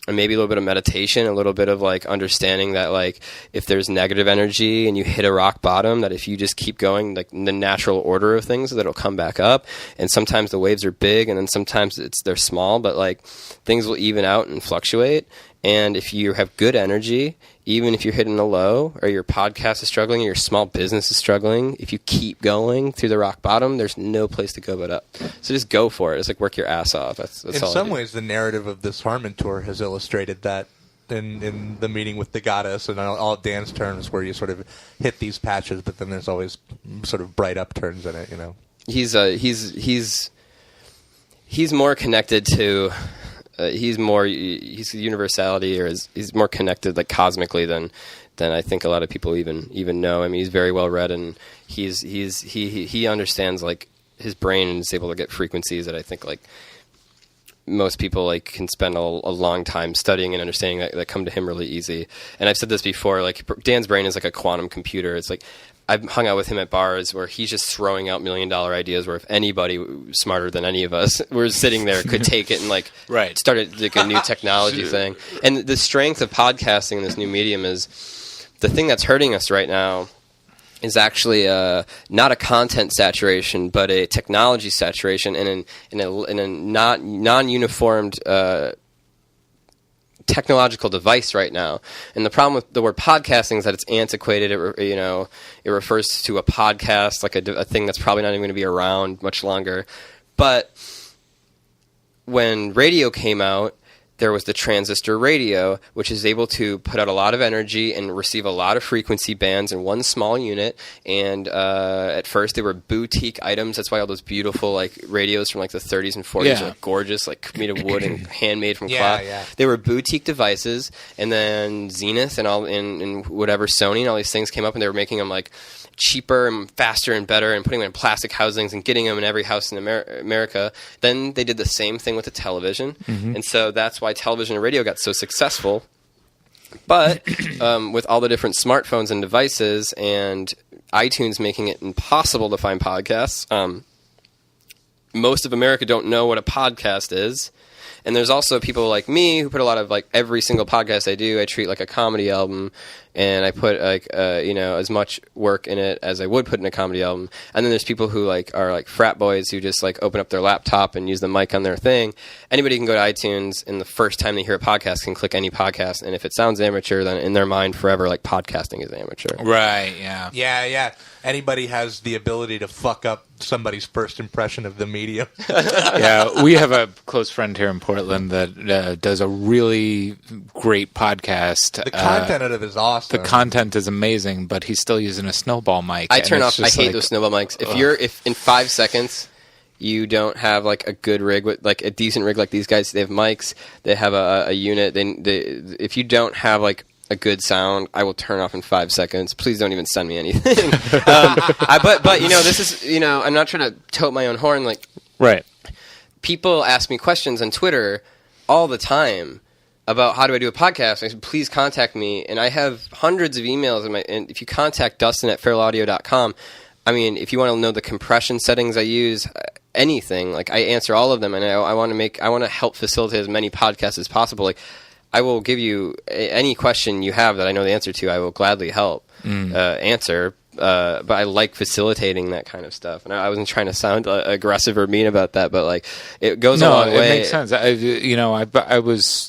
and maybe a little bit of meditation, a little bit of like understanding that like if there's negative energy and you hit a rock bottom, that if you just keep going, like in the natural order of things, that it'll come back up. And sometimes the waves are big, and then sometimes they're small, but like things will even out and fluctuate. And if you have good energy, even if you're hitting a low, or your podcast is struggling, or your small business is struggling, if you keep going through the rock bottom, there's no place to go but up. So just go for it. It's like work your ass off. That's in some ways, the narrative of this Harmon tour has illustrated that in the meeting with the goddess and all Dan's terms, where you sort of hit these patches, but then there's always sort of bright upturns in it. You know, he's more connected to. He's universality, or he's more connected like cosmically than I think a lot of people even know. I mean, he's very well read, and he understands like his brain and is able to get frequencies that I think like most people like can spend a long time studying and understanding that come to him really easy. And I've said this before, like Dan's brain is like a quantum computer. It's like I've hung out with him at bars where he's just throwing out $1 million ideas where if anybody smarter than any of us were sitting there could take it and like start like a new technology thing. And the strength of podcasting in this new medium is the thing that's hurting us right now is actually not a content saturation, but a technology saturation, and in a non-uniformed technological device right now. And the problem with the word podcasting is that it's antiquated. It refers to a podcast, like a thing that's probably not even going to be around much longer. But when radio came out, there was the transistor radio, which is able to put out a lot of energy and receive a lot of frequency bands in one small unit. And at first, they were boutique items. That's why all those beautiful like radios from like the 30s and 40s are like, gorgeous, like made of wood and handmade from cloth. Yeah. They were boutique devices. And then Zenith and whatever Sony and all these things came up, and they were making them like cheaper and faster and better, and putting them in plastic housings and getting them in every house in America. Then they did the same thing with the television. Mm-hmm. And so that's why television and radio got so successful. But with all the different smartphones and devices and iTunes making it impossible to find podcasts, most of America don't know what a podcast is. And there's also people like me who put a lot of like every single podcast I do, I treat like a comedy album, and I put like as much work in it as I would put in a comedy album. And then there's people who like are like frat boys who just like open up their laptop and use the mic on their thing. Anybody can go to iTunes, and the first time they hear a podcast can click any podcast, and if it sounds amateur, then in their mind forever like podcasting is amateur. Right, yeah. Yeah. Anybody has the ability to fuck up somebody's first impression of the medium. Yeah, we have a close friend here in Portland that does a really great podcast. The content of it is awesome. The content is amazing, but he's still using a snowball mic. I hate those snowball mics. If in 5 seconds you don't have like a good rig with like a decent rig like these guys, they have mics, they have a unit. If you don't have like a good sound, I will turn off in 5 seconds. Please don't even send me anything. But this is I'm not trying to tote my own horn. Like, right. People ask me questions on Twitter all the time about how do I do a podcast. I said, please contact me. And I have hundreds of emails and if you contact Dustin at feralaudio.com, I mean, if you want to know the compression settings I use, anything, like I answer all of them, and I want to help facilitate as many podcasts as possible. Like, I will give you any question you have that I know the answer to. I will gladly help answer. But I like facilitating that kind of stuff. And I wasn't trying to sound aggressive or mean about that, but like it goes a long way. No, it makes sense.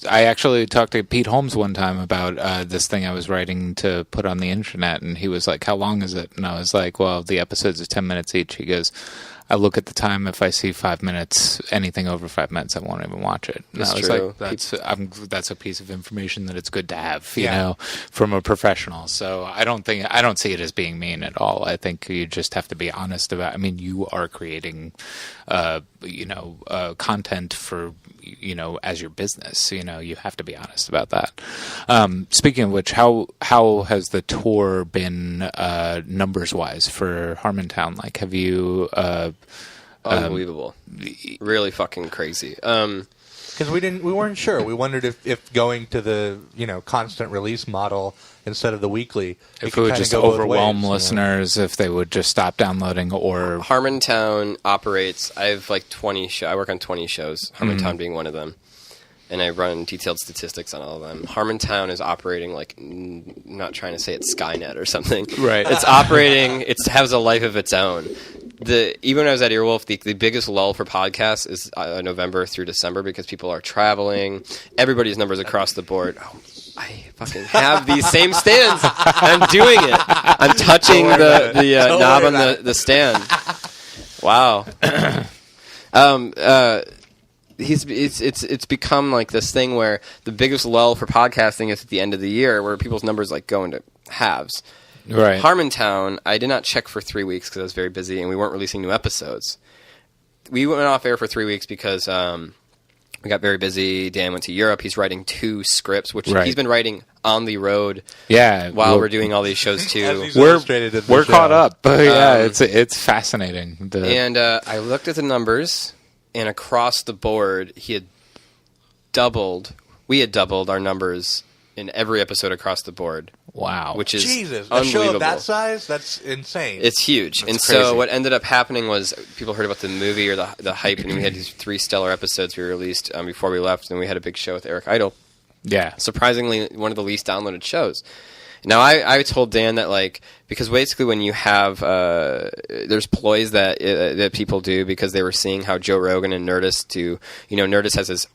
I actually talked to Pete Holmes one time about this thing I was writing to put on the internet, and he was like, "How long is it?" And I was like, "Well, the episodes are 10 minutes each." He goes, I look at the time. If I see 5 minutes, anything over 5 minutes, I won't even watch it. And that's I was true. Like, that's a piece of information that it's good to have, you know, from a professional. So I don't see it as being mean at all. I think you just have to be honest about. I mean, you are creating, content for, as your business. You have to be honest about that. Speaking of which, how has the tour been numbers wise for Harmontown? Like, have you? Unbelievable, really fucking crazy. Because we weren't sure. We wondered if going to the constant release model instead of the weekly, if it would just overwhelm listeners, if they would just stop downloading. Or Harmontown operates. I have like 20 shows. I work on 20 shows. Harmontown being one of them. and I run detailed statistics on all of them. Harmontown is operating like, I'm not trying to say it's Skynet or something. Right. It's operating, it has a life of its own. Even when I was at Earwolf, the biggest lull for podcasts is November through December because people are traveling. Everybody's numbers across the board. Oh, I fucking have these same stands. I'm doing it. I'm touching the knob on the stand. Wow. It's become like this thing where the biggest lull for podcasting is at the end of the year, where people's numbers like go into halves. Right. Harmontown, I did not check for 3 weeks because I was very busy and we weren't releasing new episodes. We went off air for 3 weeks because we got very busy. Dan went to Europe. He's writing 2 scripts, which he's been writing on the road. Yeah, while we're doing all these shows too. We're caught up, but yeah, it's fascinating. And I looked at the numbers, and across the board, we had doubled our numbers in every episode across the board. Wow. Which is Jesus, unbelievable. A show of that size? That's insane. It's huge. That's and crazy. So what ended up happening was people heard about the movie or the hype, and we had these 3 stellar episodes we released before we left, and we had a big show with Eric Idle. Yeah. Surprisingly, one of the least downloaded shows. Now, I told Dan that, like, because basically when you have, there's ploys that people do because they were seeing how Joe Rogan and Nerdist do, Nerdist has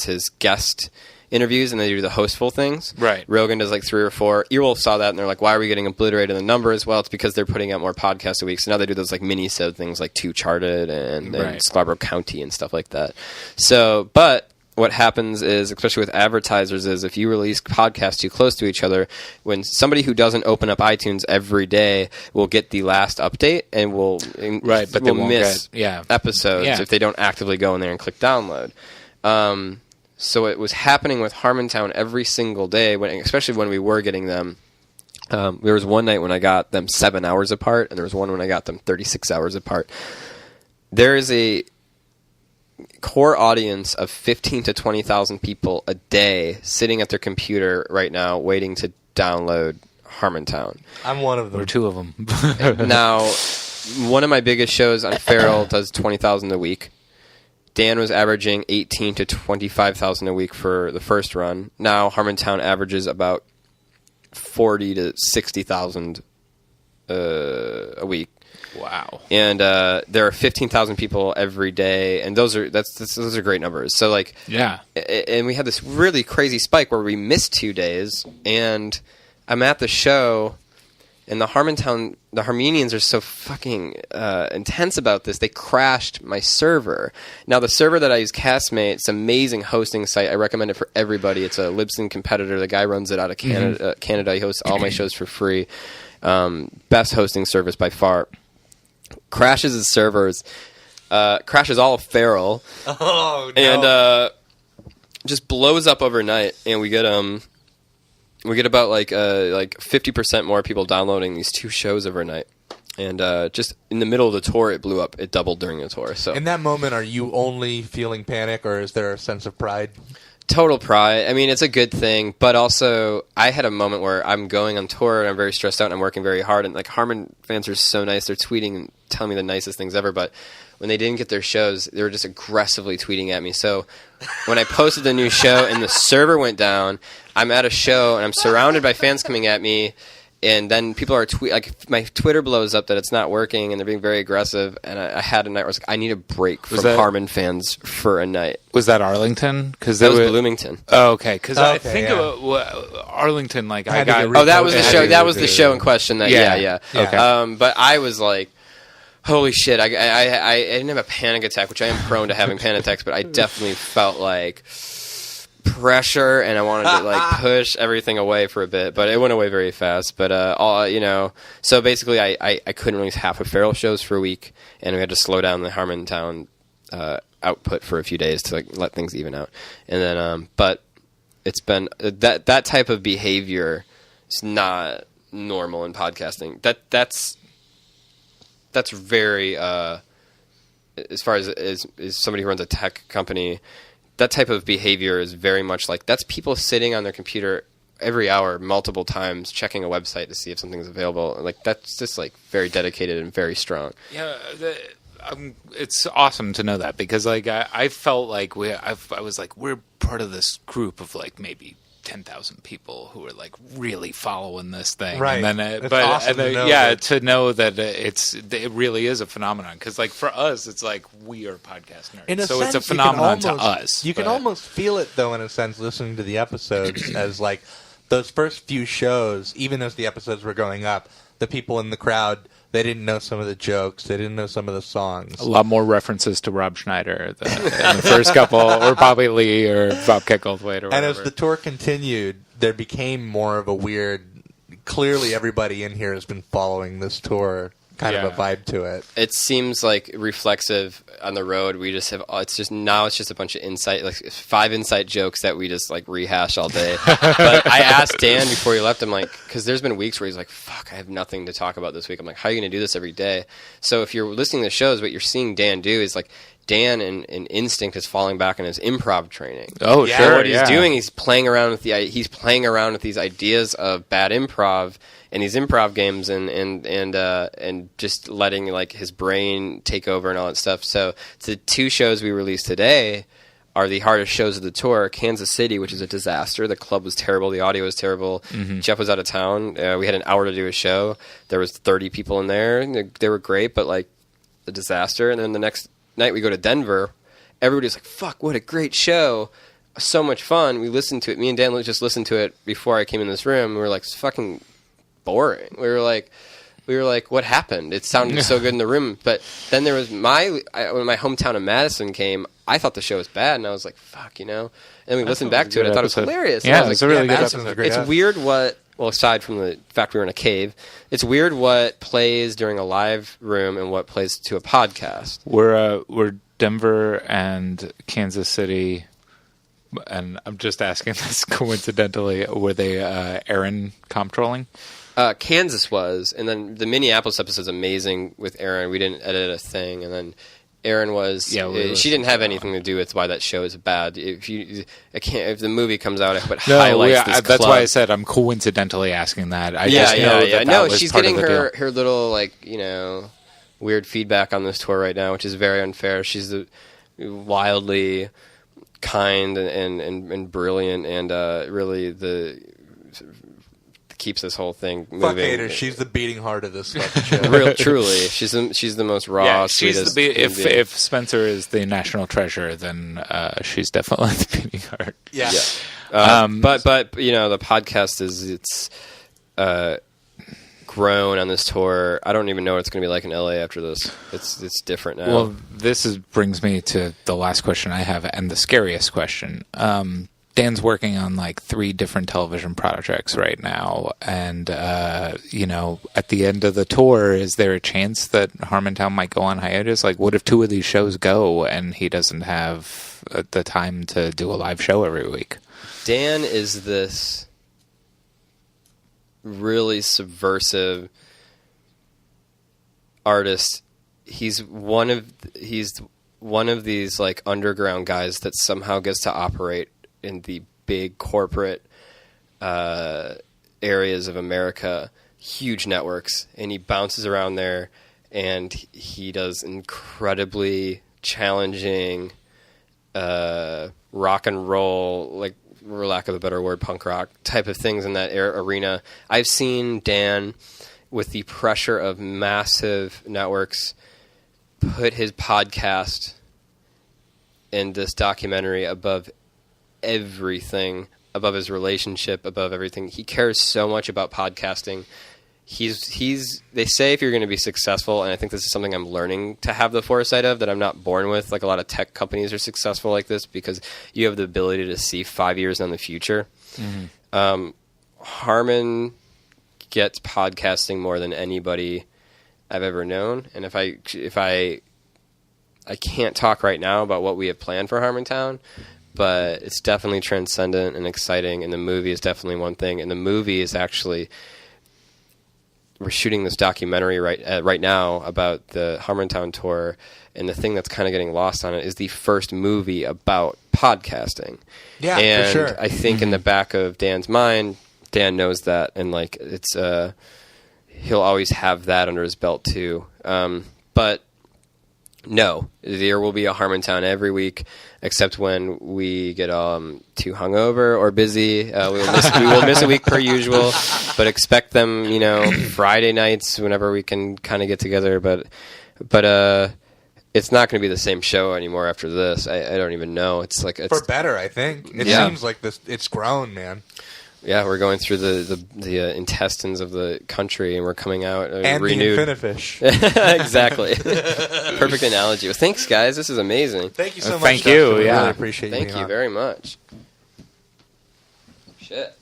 his guest interviews and they do the hostful things. Right. Rogan does like 3 or 4. Earwolf saw that and they're like, why are we getting obliterated in the numbers? Well, it's because they're putting out more podcasts a week. So now they do those like mini-sode things like 2 Charted and Scarborough County and stuff like that. So, but what happens is, especially with advertisers, is if you release podcasts too close to each other, when somebody who doesn't open up iTunes every day will get the last update and will they won't miss get episodes if they don't actively go in there and click download. So it was happening with Harmontown every single day, especially when we were getting them. There was one night when I got them 7 hours apart, and there was one when I got them 36 hours apart. There is a core audience of 15 to 20,000 people a day sitting at their computer right now waiting to download Harmontown. I'm one of them. Or 2 of them. Now, one of my biggest shows on Feral does 20,000 a week. Dan was averaging 18 to 25,000 a week for the first run. Now Harmontown averages about 40 to 60,000 a week. Wow. And there are 15,000 people every day, and those are great numbers. So like, yeah. And we had this really crazy spike where we missed 2 days, and I'm at the show. And the Harmonians are so fucking intense about this. They crashed my server. Now, the server that I use, Castmate, it's an amazing hosting site. I recommend it for everybody. It's a Libsyn competitor. The guy runs it out of Canada. Canada. He hosts all my shows for free. Best hosting service by far. Crashes his servers. Crashes all of Feral. Oh, no. And just blows up overnight. And we get about like 50% more people downloading these 2 shows overnight, and just in the middle of the tour, it blew up. It doubled during the tour. So in that moment, are you only feeling panic, or is there a sense of pride? Total pride. I mean, it's a good thing, but also I had a moment where I'm going on tour and I'm very stressed out and I'm working very hard. And like Harmon fans are so nice; they're tweeting and telling me the nicest things ever. But when they didn't get their shows, they were just aggressively tweeting at me. So when I posted the new show and the server went down, I'm at a show and I'm surrounded by fans coming at me, and then people are like my Twitter blows up that it's not working and they're being very aggressive. And I had a night where I was like, I need a break from Harmon fans for a night. Was that Arlington? Because that was Bloomington. Oh, okay. Because I think Arlington, like I got. Oh, that was the show. That was the show in question. That yeah. Okay. But I was like, holy shit! I didn't have a panic attack, which I am prone to having panic attacks, but I definitely felt like pressure, and I wanted to like push everything away for a bit, but it went away very fast. But so basically, I couldn't release half of Feral shows for a week, and we had to slow down the Harmontown output for a few days to like let things even out. And then, but it's been that type of behavior is not normal in podcasting. That's very as far as somebody who runs a tech company, that type of behavior is very much like that's people sitting on their computer every hour multiple times checking a website to see if something's available. Like that's just like very dedicated and very strong. Yeah, it's awesome to know that because like I felt like I was like we're part of this group of like maybe 10,000 people who are like really following this thing, right? And then, it's awesome to know to know that it really is a phenomenon. Because like for us, it's like we are podcast nerds, so it's a phenomenon to us. You can almost feel it though, in a sense, listening to the episodes as like those first few shows, even as the episodes were going up, the people in the crowd. They didn't know some of the jokes. They didn't know some of the songs. A lot more references to Rob Schneider in the first couple, or Bobby Lee, or Bob Kicklethwaite, or whatever. And as the tour continued, there became more of a weird... Clearly, everybody in here has been following this tour, kind of a vibe to it. It seems like reflexive on the road. We just have... It's just a bunch of insight, like 5 insight jokes that we just like rehash all day. But I asked Dan before he left, I'm like... Because there's been weeks where he's like, fuck, I have nothing to talk about this week. I'm like, how are you going to do this every day? So if you're listening to the shows, what you're seeing Dan do is like... Dan in instinct is falling back on his improv training. Oh, yeah, sure. What he's doing, he's playing around with these ideas of bad improv in these improv games, and just letting like his brain take over and all that stuff. So the 2 shows we released today are the hardest shows of the tour. Kansas City, which is a disaster. The club was terrible. The audio was terrible. Mm-hmm. Jeff was out of town. We had an hour to do a show. There was 30 people in there. They were great, but like a disaster. And then the next night we go to Denver, everybody's like, fuck, what a great show, so much fun. We listened to it, me and Dan just listened to it before I came in this room. We were like, it's fucking boring. We were like, what happened? It sounded so good in the room. But then there was when my hometown of Madison came, I thought the show was bad, and I was like, fuck, And we listened back to it, I thought it was hilarious. Yeah, it was a really good episode. It's weird what... Well, aside from the fact we were in a cave, it's weird what plays during a live room and what plays to a podcast. We're Denver and Kansas City, and I'm just asking this coincidentally, were they Aaron comptrolling? Kansas was, and then the Minneapolis episode is amazing with Aaron. We didn't edit a thing, and then Aaron was. Yeah, she didn't have anything to do with why that show is bad. If the movie comes out, I hope it highlights this that's club. why I said I'm coincidentally asking that. She's getting her little weird feedback on this tour right now, which is very unfair. She's wildly kind and brilliant, and really keeps this whole thing moving. Fuck haters. She's the beating heart of this show. Truly, she's the most raw. Yeah, she's if Spencer is the national treasure, then she's definitely the beating heart. Yeah. But the podcast it's grown on this tour. I don't even know what it's going to be like in LA after this. It's different now. Well, brings me to the last question I have, and the scariest question. Dan's working on like 3 different television projects right now, and at the end of the tour, is there a chance that Harmontown might go on hiatus? Like, what if 2 of these shows go and he doesn't have the time to do a live show every week? Dan is this really subversive artist. He's one of these like underground guys that somehow gets to operate in the big corporate areas of America, huge networks, and he bounces around there, and he does incredibly challenging rock and roll, like, for lack of a better word, punk rock type of things in that arena. I've seen Dan, with the pressure of massive networks, put his podcast and this documentary above everything, above his relationship, above everything. He cares so much about podcasting. They say if you're going to be successful, and I think this is something I'm learning to have the foresight of, that I'm not born with. Like, a lot of tech companies are successful like this because you have the ability to see 5 years in the future. Mm-hmm. Harmon gets podcasting more than anybody I've ever known, and if I can't talk right now about what we have planned for Harmontown, but it's definitely transcendent and exciting, and the movie is definitely one thing. And the movie is actually, we're shooting this documentary right now about the Harmontown tour, and the thing that's kind of getting lost on it is the first movie about podcasting. Yeah, and for sure. I think in the back of Dan's mind, Dan knows that, and like it's he'll always have that under his belt too. But No, there will be a Harmontown every week, except when we get too hungover or busy. We will miss a week per usual, but expect them, Friday nights whenever we can kind of get together. But it's not going to be the same show anymore after this. I don't even know. It's like for better, I think. It seems like this. It's grown, man. Yeah, we're going through the intestines of the country, and we're coming out and renewed. And the fish. Exactly. Perfect analogy. Well, thanks, guys. This is amazing. Thank you so much. Thank you. Dustin. Yeah, I really appreciate Thank you on. very much. Shit,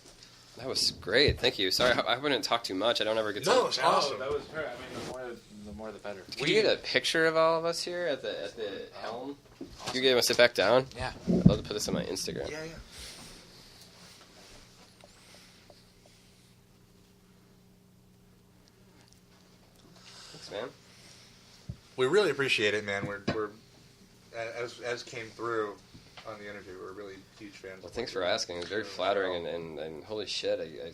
that was great. Thank you. Sorry, I wouldn't talk too much. I don't ever get to. No, it's awesome. That was great. I mean, the more the better. Can you get a picture of all of us here at the helm? Awesome. You want to sit back down? Yeah. I'd love to put this on my Instagram. Yeah. Man. We really appreciate it, man. We're as came through on the interview, we're really huge fans. Well, thanks for asking. It's very flattering, and holy shit, I